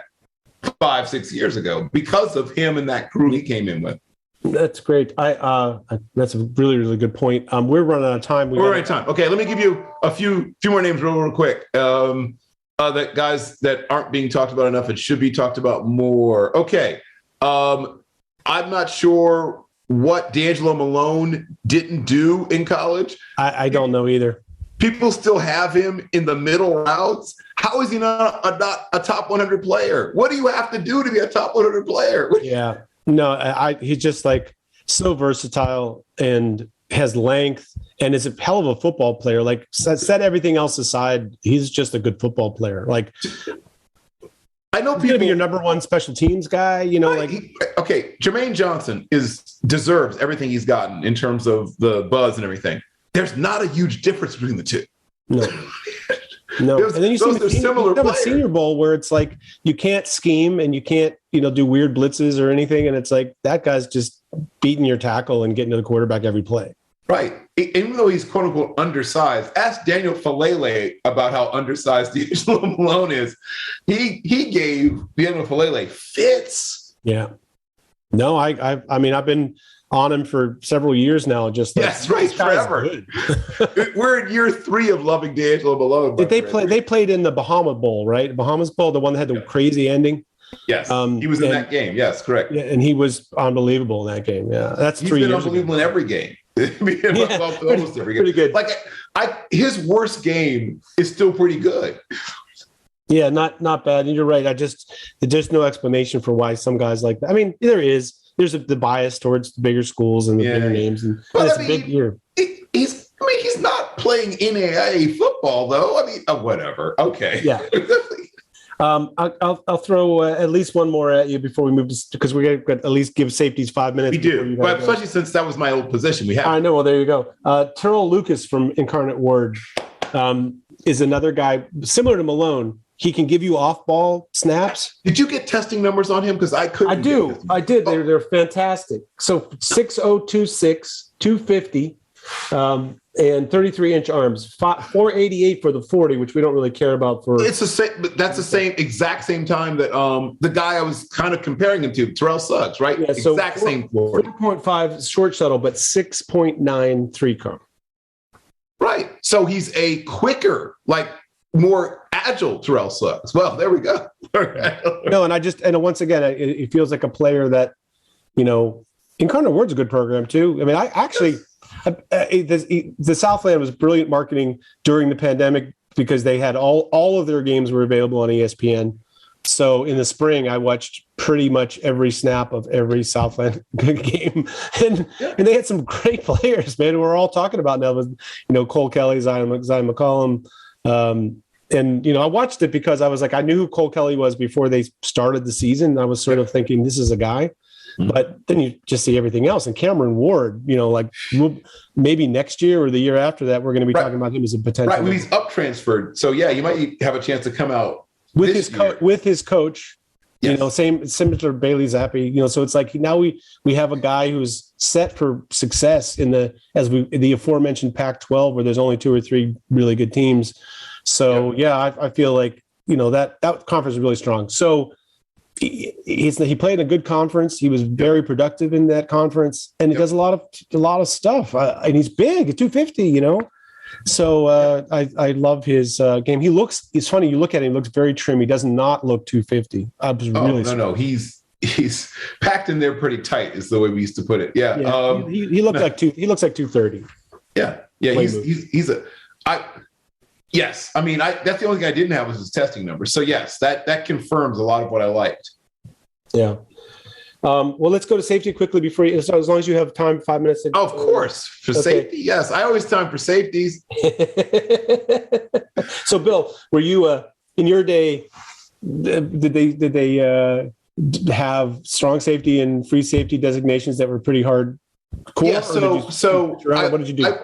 5-6 years ago because of him and that crew he came in with. That's great. That's a really, really good point. We're running out of time. We're running out of time. Okay, let me give you a few more names real quick. That guys that aren't being talked about enough and should be talked about more. Okay. I'm not sure what D'Angelo Malone didn't do in college. I don't know either. People still have him in the middle rounds. How is he not a top 100 player? What do you have to do to be a top 100 player? Yeah. No, he's just like so versatile and has length and is a hell of a football player. Like set everything else aside, he's just a good football player. Like I know he's gonna be your number one special teams guy. You know, Jermaine Johnson deserves everything he's gotten in terms of the buzz and everything. There's not a huge difference between the two. No. No, and then you see the Senior Bowl where it's like you can't scheme and you can't, do weird blitzes or anything, and it's like that guy's just beating your tackle and getting to the quarterback every play. Right. Even though he's quote unquote undersized, ask Daniel Falele about how undersized D'Angelo Malone is. He gave Daniel Falele fits. Yeah. No, I mean I've been on him for several years now. Just yes, right, forever. We're in year 3 of loving D'Angelo Malone. Did they play? They played in the Bahama Bowl, right? Bahamas Bowl, the one that had the crazy ending. Yes, he was in that game. Yes, correct. Yeah, and he was unbelievable in that game. Yeah, that's he's 3 been years unbelievable ago. in every game. Almost every game. Pretty good. Like his worst game is still pretty good. Yeah, not bad. And you're right. There's no explanation for why some guys like that. I mean, there is. There's the bias towards the bigger schools and the bigger names, and it's a big year. He's not playing NAIA football though. I mean, whatever. Okay. Yeah. I'll throw at least one more at you before we move to, because we got to at least give safeties 5 minutes. We do, but especially since that was my old position. We have. I know. Well, there you go. Terrell Lucas from Incarnate Word is another guy similar to Malone. He can give you off-ball snaps. Did you get testing numbers on him? Because I couldn't. I did. They're fantastic. So 6'0", 250, and 33-inch arms. 488 for the 40, which we don't really care about for. It's the same. That's the exact same time that the guy I was kind of comparing him to, Terrell Suggs, right? Yeah, so exact same 4.5 short shuttle, but 6.9 3-cone. Right. So he's a quicker, more agile Terrell Suggs. Well, there we go. No, and once again, it feels like a player that, Incarnate Word's a good program too. I mean, I actually, the Southland was brilliant marketing during the pandemic because they had all of their games were available on ESPN. So in the spring, I watched pretty much every snap of every Southland game, and they had some great players, man. We're all talking about now with, Cole Kelly, Zion McCollum. And, I watched it because I was like, I knew who Cole Kelly was before they started the season. I was sort of thinking this is a guy, but then you just see everything else. And Cameron Ward, maybe next year or the year after that, we're going to be talking about him as a potential. Right. Well, he's up transferred. So yeah, you might have a chance to come out with his coach, yes. Similar to Bailey Zappi, so it's like now we have a guy who's set for success in the aforementioned Pac-12 where there's only 2 or 3 really good teams. So I feel like that conference is really strong. So he played in a good conference. He was very productive in that conference, and he does a lot of stuff. And he's big, at 250. So I love his game. It's funny. You look at him; he looks very trim. He does not look 250. No. He's packed in there pretty tight. Is the way we used to put it. Yeah. He looks like 230. Yeah. Yes. I mean, that's the only thing I didn't have was his testing number. So yes, that confirms a lot of what I liked. Yeah. Well, let's go to safety quickly before you, as long as you have time, 5 minutes. Of course. For safety. Yes. I always time for safeties. So Bill, were you, in your day, did they have strong safety and free safety designations that were pretty hard? Yeah. What did you do?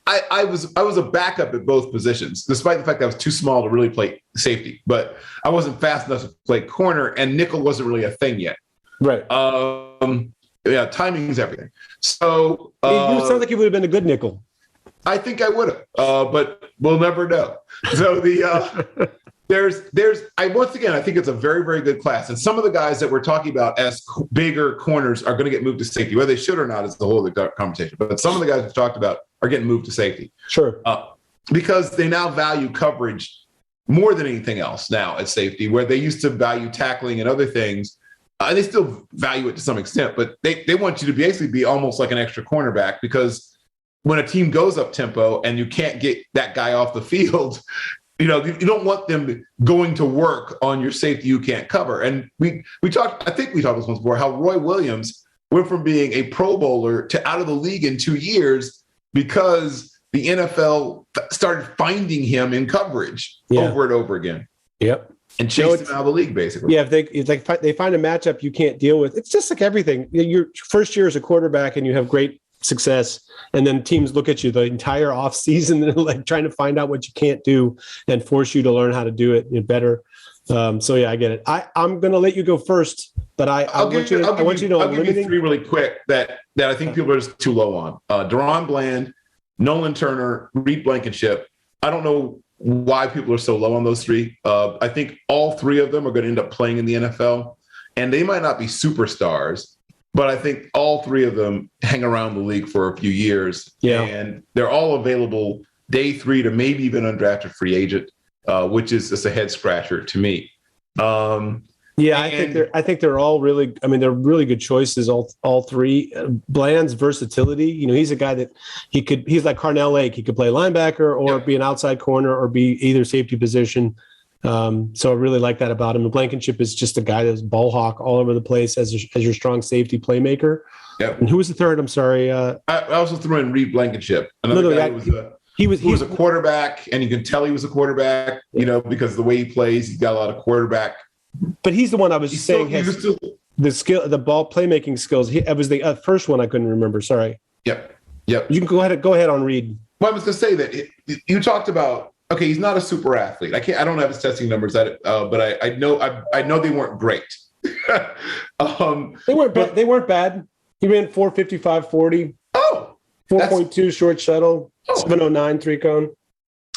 I was a backup at both positions, despite the fact that I was too small to really play safety, but I wasn't fast enough to play corner, and nickel wasn't really a thing yet. Right. Yeah, timing is everything. So You sound like you would have been a good nickel. I think I would have, but we'll never know. So once again, I think it's a very, very good class. And some of the guys that we're talking about as bigger corners are going to get moved to safety. Whether they should or not is the whole other conversation. But some of the guys we've talked about are getting moved to safety. Sure. Because they now value coverage more than anything else now at safety, where they used to value tackling and other things. They still value it to some extent, but they want you to basically be almost like an extra cornerback, because when a team goes up tempo and you can't get that guy off the field, you don't want them going to work on your safety you can't cover. And I think we talked this once before, how Roy Williams went from being a Pro Bowler to out of the league in 2 years because the NFL started finding him in coverage over and over again. Yep. And chased him out of the league, basically. Yeah, if they find a matchup you can't deal with, it's just like everything. Your first year as a quarterback and you have great success, and then teams look at you the entire off season and like trying to find out what you can't do and force you to learn how to do it better. So yeah, I get it. I'm going to let you go first, but I'll give you three really quick that I think people are just too low on. Deron Bland, Nolan Turner, Reed Blankenship. I don't know why people are so low on those three. I think all three of them are going to end up playing in the NFL, and they might not be superstars, but I think all three of them hang around the league for a few years. Yeah. And they're all available day 3 to maybe even undrafted free agent, which is just a head scratcher to me. I think they're all really, they're really good choices. All three. Bland's versatility. He's a guy that he's like Carnell Lake. He could play linebacker or be an outside corner or be either safety position. So I really like that about him. And Blankenship is just a guy that's ball hawk all over the place as your strong safety playmaker. Yep. And who was the third? I'm sorry. I also threw in Reed Blankenship. Another guy who was a quarterback, and you can tell he was a quarterback, because of the way he plays, he's got a lot of quarterback. But he's the one I was saying has the skill, the ball playmaking skills. It was the first one I couldn't remember. Sorry. Yep. You can go ahead on Reed. Well, I was going to say that you talked about. Okay, he's not a super athlete. I don't have his testing numbers, but I know they weren't great. They weren't bad. He ran 4.55 40. Oh, 4.2 short shuttle, 7.09 3 cone.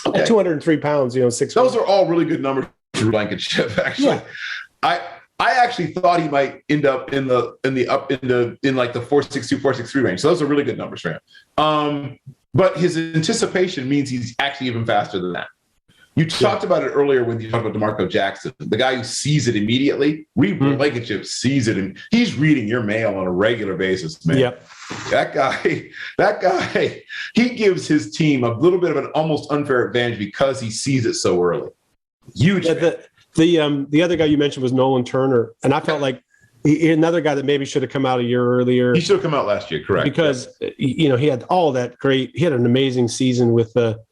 Okay. At 203 pounds, 6. Those are all really good numbers for Blankenship. Actually, yeah. I actually thought he might end up in like the 4.62 4.63 range. So those are really good numbers for him. But his anticipation means he's actually even faster than that. You talked about it earlier when you talked about DeMarco Jackson, the guy who sees it immediately. Reed Blankenship sees it, and he's reading your mail on a regular basis, man. Yep. That guy, he gives his team a little bit of an almost unfair advantage because he sees it so early. Huge. Yeah, the other guy you mentioned was Nolan Turner, and I felt like another guy that maybe should have come out a year earlier. He should have come out last year, correct? Because he had all that great. He had an amazing season with the,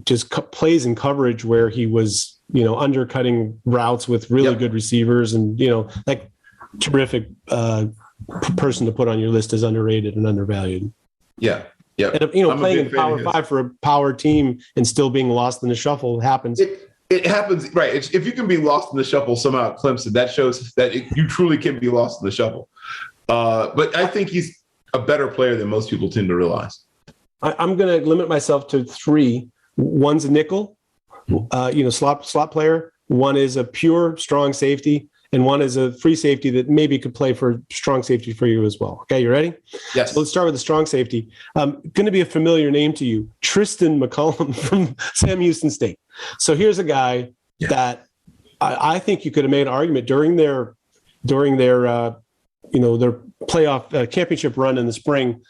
just plays and coverage where he was, undercutting routes with really good receivers, and like terrific person to put on your list as underrated and undervalued. Yeah. Yeah. And playing in Power 5 for a power team and still being lost in the shuffle happens. It happens, right? If you can be lost in the shuffle somehow at Clemson, that shows that you truly can be lost in the shuffle. But I think he's a better player than most people tend to realize. I'm going to limit myself to 3. One's a nickel, slot player. One is a pure strong safety, and one is a free safety that maybe could play for strong safety for you as well. Okay, you ready? Yes. So let's start with the strong safety. Going to be a familiar name to you, Tristan McCullum from Sam Houston State. So here's a guy that I think you could have made an argument during their playoff championship run in the spring.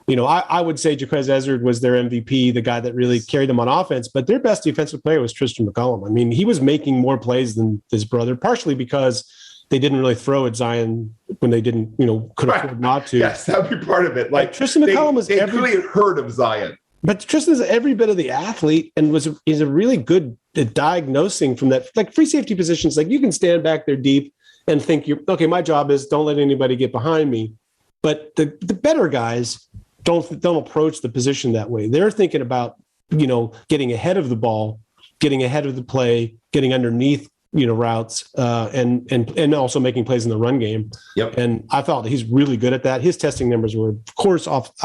I would say Jaquez Ezzard was their MVP, the guy that really carried them on offense, but their best defensive player was Tristan McCullum. He was making more plays than his brother, partially because they didn't really throw at Zion when they didn't, could afford not to. Yes, that would be part of it. Like Tristan McCullum was they really heard of Zion. But Tristan's every bit of the athlete and is a really good at diagnosing from that. Like free safety positions, like you can stand back there deep and think my job is don't let anybody get behind me. But the better guys don't approach the position that way. They're thinking about, getting ahead of the ball, getting ahead of the play, getting underneath, routes, and also making plays in the run game. Yep. And I felt he's really good at that. His testing numbers were, of course, off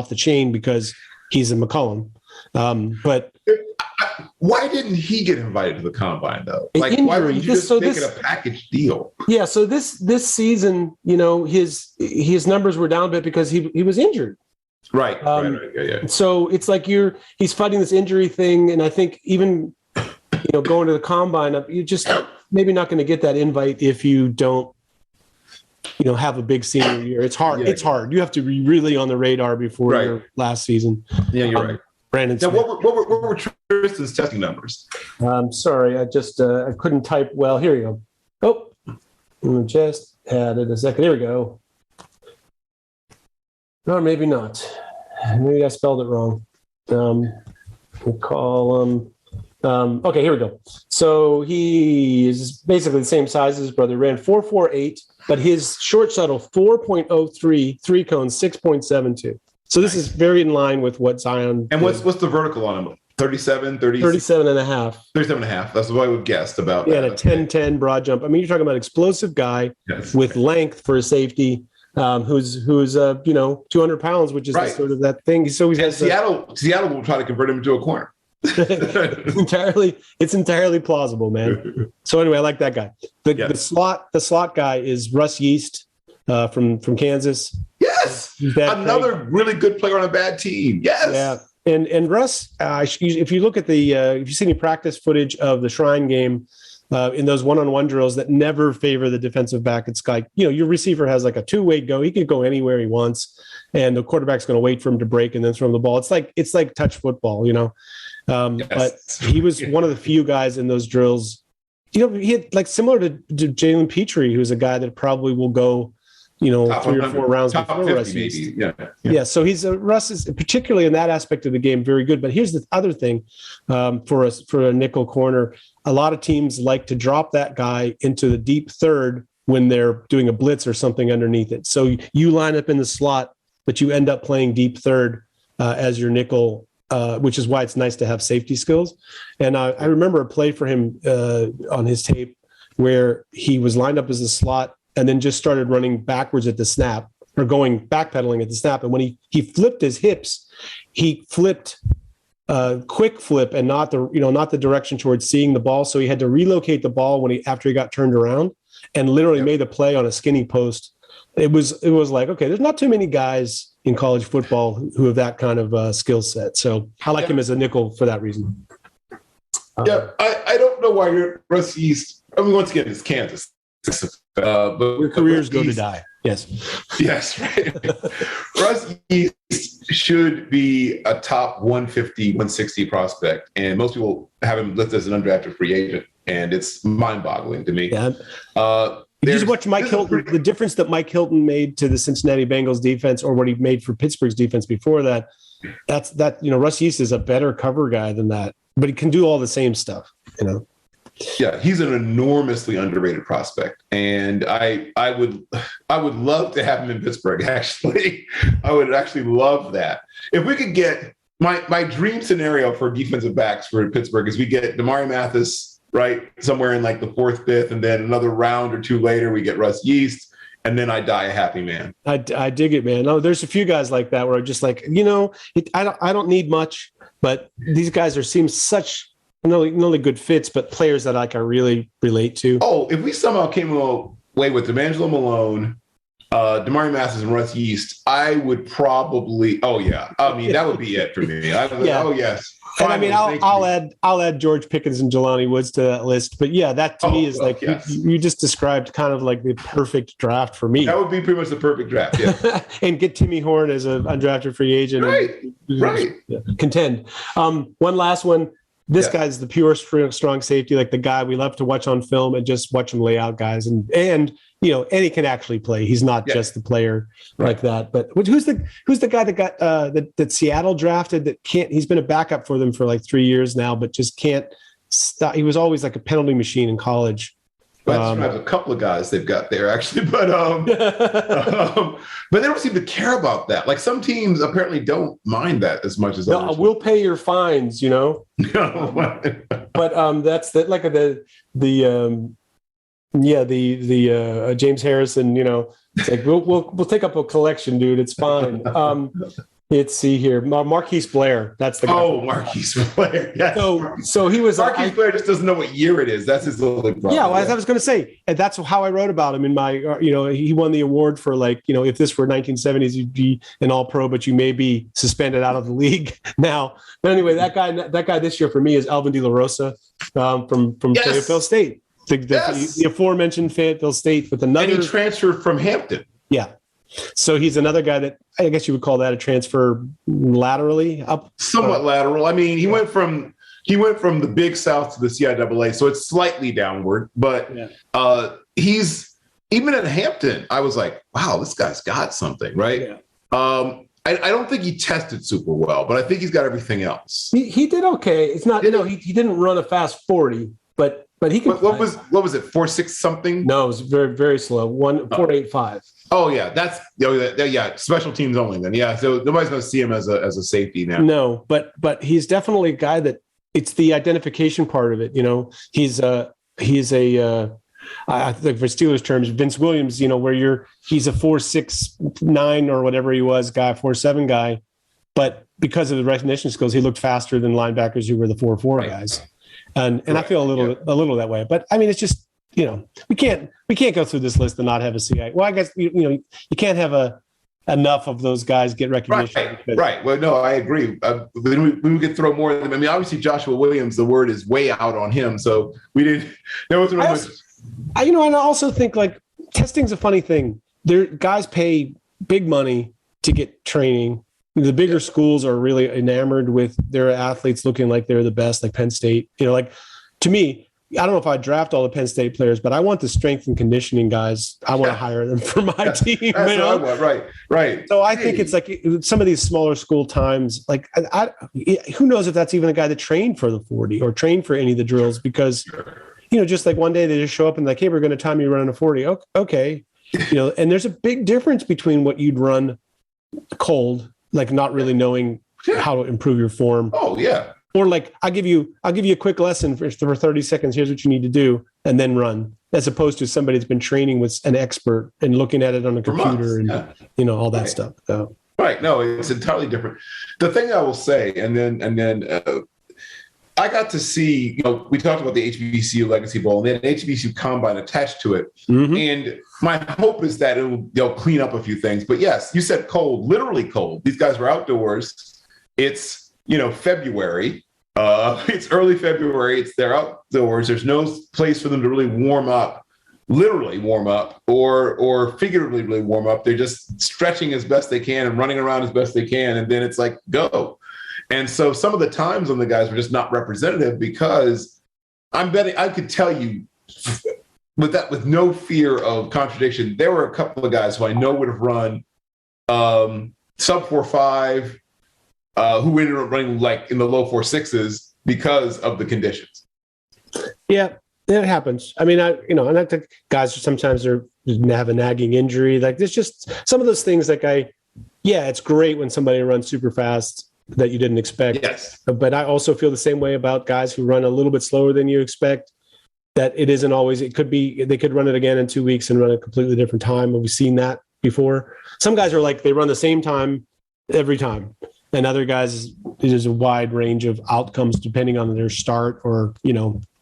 the chain because he's in McCollum. But why didn't he get invited to the combine though? Like, injury. why would you just make it a package deal? Yeah. So this season, his numbers were down a bit because he was injured. Right. Yeah. So it's like he's fighting this injury thing, and I think even going to the combine, you're just maybe not going to get that invite if you don't have a big senior year. It's hard. It's hard. You have to be really on the radar before your last season. Yeah, you're right. Brandon Now, Smith. what were Tristan's testing numbers? Sorry, I just I couldn't type well. Here you go. Oh, just had it a second. Here we go. Or maybe not. Maybe I spelled it wrong. We'll call him. Okay, here we go. So he is basically the same size as his brother. Ran 4.48, but his short shuttle 4.03, 3 cones 6.72. So this is very in line with what Zion. And what's the vertical on him? 37, 30? 37 and a half. 37 and a half. That's what I would guessed about. Yeah, a 10-10 broad jump. I mean, you're talking about explosive guy with length for a safety. Who's 200 pounds, which is sort of that thing. So he has Seattle will try to convert him into a corner. It's entirely plausible, man. So anyway, I like that guy. The slot guy is Russ Yeast from Kansas. Yes, another really good player on a bad team. Yes, yeah. And Russ, if you look at if you see any practice footage of the Shrine game. In those one-on-one drills that never favor the defensive back, it's like, your receiver has like a two-way go. He can go anywhere he wants, and the quarterback's going to wait for him to break and then throw him the ball. It's like touch football, But he was one of the few guys in those drills. He had like similar to Jalen Petrie, who's a guy that probably will go, top 3 or 4 rounds top before 50 Russ. Maybe. Yeah. So Russ is particularly in that aspect of the game very good. But here's the other thing for a nickel corner. A lot of teams like to drop that guy into the deep third when they're doing a blitz or something underneath it. So you line up in the slot, but you end up playing deep third as your nickel, which is why it's nice to have safety skills. And I remember a play for him on his tape where he was lined up as a slot and then just started running backwards at the snap or going backpedaling at the snap. And when he flipped his hips, he flipped quick flip and not the direction towards seeing the ball. So he had to relocate the ball after he got turned around and literally made a play on a skinny post. It was like, okay, there's not too many guys in college football who have that kind of skill set. So I like him as a nickel for that reason. I don't know why you're Russ Yeast. I mean, once again, it's Kansas. But your careers go to die. Yes. Yes, right. Russ Yeast should be a top 150, 160 prospect. And most people have him listed as an undrafted free agent. And it's mind-boggling to me. Yeah. If you just watch Mike Hilton, the difference that Mike Hilton made to the Cincinnati Bengals defense or what he made for Pittsburgh's defense before that, Russ Yeast is a better cover guy than that. But he can do all the same stuff, Yeah, he's an enormously underrated prospect, and I would love to have him in Pittsburgh. Actually, I would actually love that. If we could get my dream scenario for defensive backs for Pittsburgh is we get Damari Mathis right somewhere in like the 4th, 5th, and then another round or 2 later we get Russ Yeast, and then I die a happy man. I dig it, man. No, there's a few guys like that where I'm just like, I don't need much, but these guys seem such. Not only good fits, but players that I really relate to. Oh, if we somehow came away with D'Angelo Malone, Damari Mathis, and Russ Yeast, I would probably. Oh yeah, I mean that would be it for me. Oh yes. And I mean, I'll add George Pickens and Jelani Woods to that list. But yeah, that to me is like you just described kind of like the perfect draft for me. That would be pretty much the perfect draft. Yeah. And get Timmy Horn as an undrafted free agent. Right. Contend. One last one. This guy's the pure strong safety, like the guy we love to watch on film and just watch him lay out guys. And he can actually play. He's not just the player like that. But who's the guy that got that Seattle drafted that can't? He's been a backup for them for like 3 years now, but just can't stop. He was always like a penalty machine in college. That describes a couple of guys they've got there, actually, but they don't seem to care about that. Like some teams apparently don't mind that as much as others. We'll pay your fines, but that's like the James Harrison, it's like we'll take up a collection, dude. It's fine. Let's see here. Marquise Blair. That's the guy. Oh, Marquise Blair. Yes. So he was. Marquise Blair just doesn't know what year it is. That's his little problem. Yeah, well, I was going to say, and that's how I wrote about him in my. He won the award for if this were 1970s, you'd be an All-Pro, but you may be suspended out of the league now. But anyway, that guy this year for me is Alvin De La Rosa from Fayetteville State. The aforementioned Fayetteville State with another. And he transferred from Hampton. Yeah. So he's another guy that I guess you would call that a transfer laterally up. Somewhat lateral. I mean, he went from the Big South to the CIAA, so it's slightly downward. But he's even at Hampton. I was like, wow, this guy's got something, right? Yeah. I don't think he tested super well, but I think he's got everything else. He did okay. It's not he didn't run a fast 40, but he can. What was it? 4.6 something? No, it was very very slow. 4.85. Oh yeah, that's special teams only then. Yeah, so nobody's going to see him as a safety now. No, but he's definitely a guy that it's the identification part of it. He's I think for Steelers terms, Vince Williams. Where he's a 4.69 or whatever he was guy, 4.7 guy, but because of the recognition skills, he looked faster than linebackers who were the 4.4 guys, and I feel a little that way. But I mean, it's just. We can't go through this list and not have a CI. Well, I guess you can't have enough of those guys get recognition. Right. Well, no, I agree. We could throw more of them. I mean, obviously Joshua Williams, the word is way out on him, so we didn't. There wasn't really much. And I also think like testing's a funny thing. Guys pay big money to get training. The bigger schools are really enamored with their athletes looking like they're the best, like Penn State. To me. I don't know if I draft all the Penn State players, but I want the strength and condition guys. I want to hire them for my team. That's what I want. Right. So I think it's like some of these smaller school times, like who knows if that's even a guy that trained for the 40 or trained for any of the drills because, just like one day they just show up and like, hey, we're going to time you running a 40. Okay. And there's a big difference between what you'd run cold, like not really knowing how to improve your form. Oh yeah. Or like I'll give you a quick lesson for 30 seconds. Here's what you need to do, and then run. As opposed to somebody that's been training with an expert and looking at it on a computer and all that stuff. So. Right. No, it's entirely different. The thing I will say, and then I got to see. We talked about the HBCU Legacy Bowl and then an HBCU Combine attached to it. Mm-hmm. And my hope is that they'll clean up a few things. But yes, you said cold, literally cold. These guys were outdoors. It's February. It's early February. They're outdoors. There's no place for them to really literally warm up, or figuratively really warm up. They're just stretching as best they can and running around as best they can, and then it's like go. And so some of the times on the guys were just not representative because I'm betting I could tell you with no fear of contradiction, there were a couple of guys who I know would have run sub 4.5. Who ended up running like in the low 4.6s because of the conditions. Yeah, it happens. I mean, and I think guys sometimes have a nagging injury. Like there's just some of those things it's great when somebody runs super fast that you didn't expect. Yes. But I also feel the same way about guys who run a little bit slower than you expect, that it isn't always, they could run it again in 2 weeks and run a completely different time. We've seen that before. Some guys are like, they run the same time every time. And other guys, there's a wide range of outcomes depending on their start or,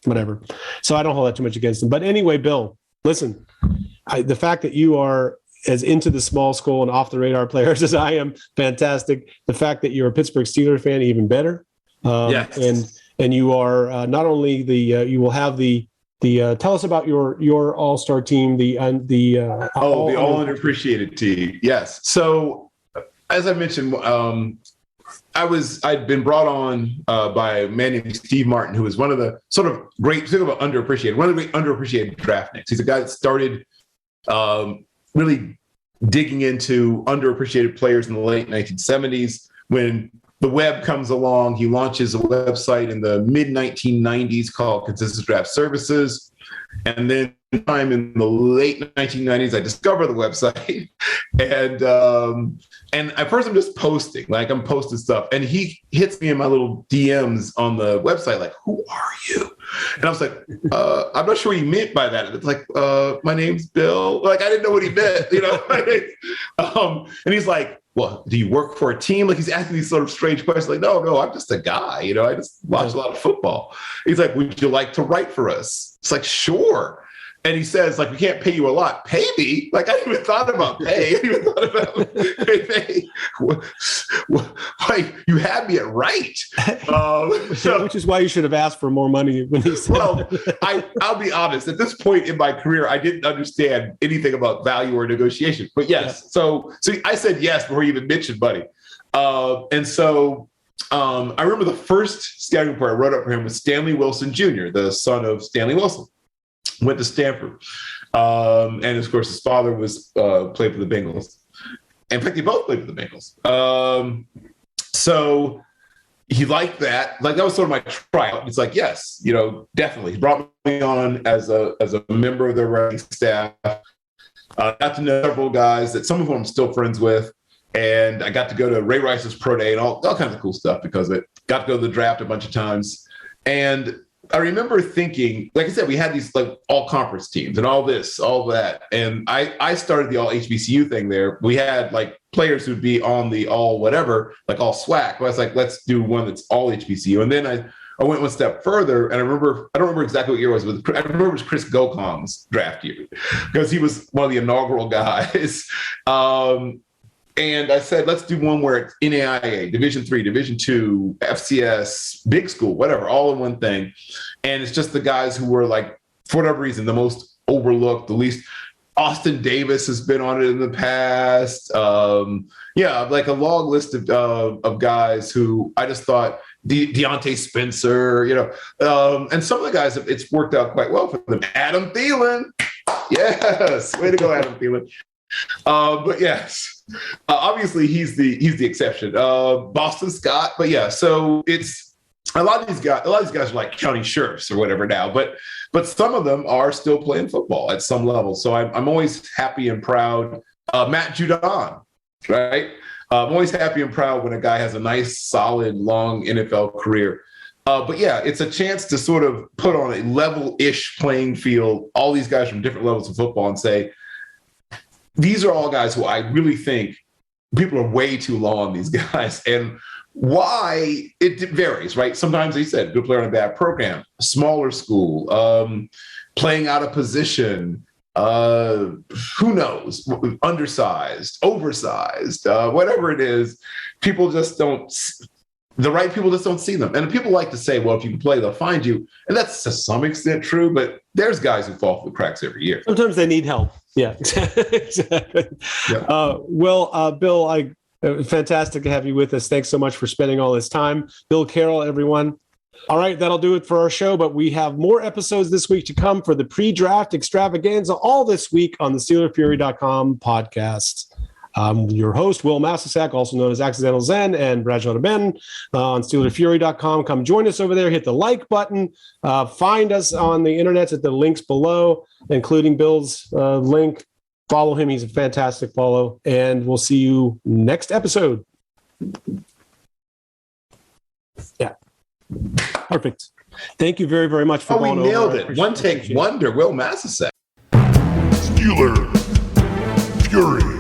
whatever. So I don't hold that too much against them. But anyway, Bill, listen, the fact that you are as into the small school and off the radar players as I am, fantastic. The fact that you're a Pittsburgh Steelers fan, even better. Yes. And you are not only you will have the tell us about your all-star team, the all underappreciated team. Yes. So as I mentioned, I'd been brought on by a man named Steve Martin, who was one of the sort of great, think about underappreciated, one of the great underappreciated draftniks. He's a guy that started really digging into underappreciated players in the late 1970s. When the web comes along, he launches a website in the mid 1990s called Consensus Draft Services. And then sometime in the late 1990s, I discover the website, and at first I'm just posting, like I'm posting stuff, and he hits me in my little DMs on the website, like, "Who are you?" And I was like, "I'm not sure what he meant by that." It's like, "My name's Bill." Like I didn't know what he meant, you know. And he's like, "Well, do you work for a team?" Like he's asking these sort of strange questions. Like, no, I'm just a guy, you know. I just watch a lot of football. He's like, "Would you like to write for us?" It's like, "Sure." And he says, like, "We can't pay you a lot." Pay me? Like, I didn't even thought about pay. I didn't even thought about pay. Like, you had me at right. Which is why you should have asked for more money when he said. Well, I'll be honest. At this point in my career, I didn't understand anything about value or negotiation. But yes, yeah. So I said yes before he even mentioned money. And so I remember the first scouting report I wrote up for him was Stanley Wilson Jr., the son of Stanley Wilson. Went to Stanford, and of course his father was played for the Bengals. In fact, they both played for the Bengals. So he liked that. Like that was sort of my tryout. It's like, yes, you know, definitely. He brought me on as a member of the writing staff. Got to know several guys that some of whom I'm still friends with, and I got to go to Ray Rice's pro day and all kinds of cool stuff because of it. Got to go to the draft a bunch of times, and I remember thinking, like I said, we had these like all conference teams and all this, all that. And I started the all HBCU thing there. We had like players who'd be on the all whatever, like all SWAC. But I was like, let's do one that's all HBCU. And then I went one step further, and I don't remember exactly what year it was, but I remember it was Chris Gokong's draft year because he was one of the inaugural guys. And I said, let's do one where it's NAIA, Division III, Division II, FCS, big school, whatever, all in one thing. And it's just the guys who were like, for whatever reason, the most overlooked, the least. Austin Davis has been on it in the past. Like a long list of guys who I just thought, Deontay Spencer, you know, and some of the guys, it's worked out quite well for them. Adam Thielen. Yes. Way to go, Adam Thielen. But yes, obviously he's the exception. Boston Scott, but yeah. So it's a lot of these guys are like county sheriffs or whatever now. But some of them are still playing football at some level. So I'm always happy and proud. Matt Judon, right? I'm always happy and proud when a guy has a nice, solid, long NFL career. But yeah, it's a chance to sort of put on a level-ish playing field all these guys from different levels of football and say, these are all guys who I really think people are way too low on these guys. And why it varies, right? Sometimes they said good player on a bad program, smaller school, playing out of position, who knows, undersized, oversized, whatever it is, people just don't. The right people just don't see them. And people like to say, well, if you can play, they'll find you. And that's to some extent true, but there's guys who fall through the cracks every year. Sometimes they need help. Yeah, exactly. Yeah. Bill, fantastic to have you with us. Thanks so much for spending all this time. Bill Carroll, everyone. All right, that'll do it for our show, but we have more episodes this week to come for the pre-draft extravaganza, all this week on the SteelerFury.com podcast. I'm your host, Wil Masisak, also known as Accidental Zen, and Bradshaw to Ben on SteelerFury.com. Come join us over there. Hit the like button. Find us on the internet at the links below, including Bill's link. Follow him. He's a fantastic follow. And we'll see you next episode. Yeah. Perfect. Thank you very, very much for going over. We nailed it. One take wonder, Wil Masisak. Steeler Fury.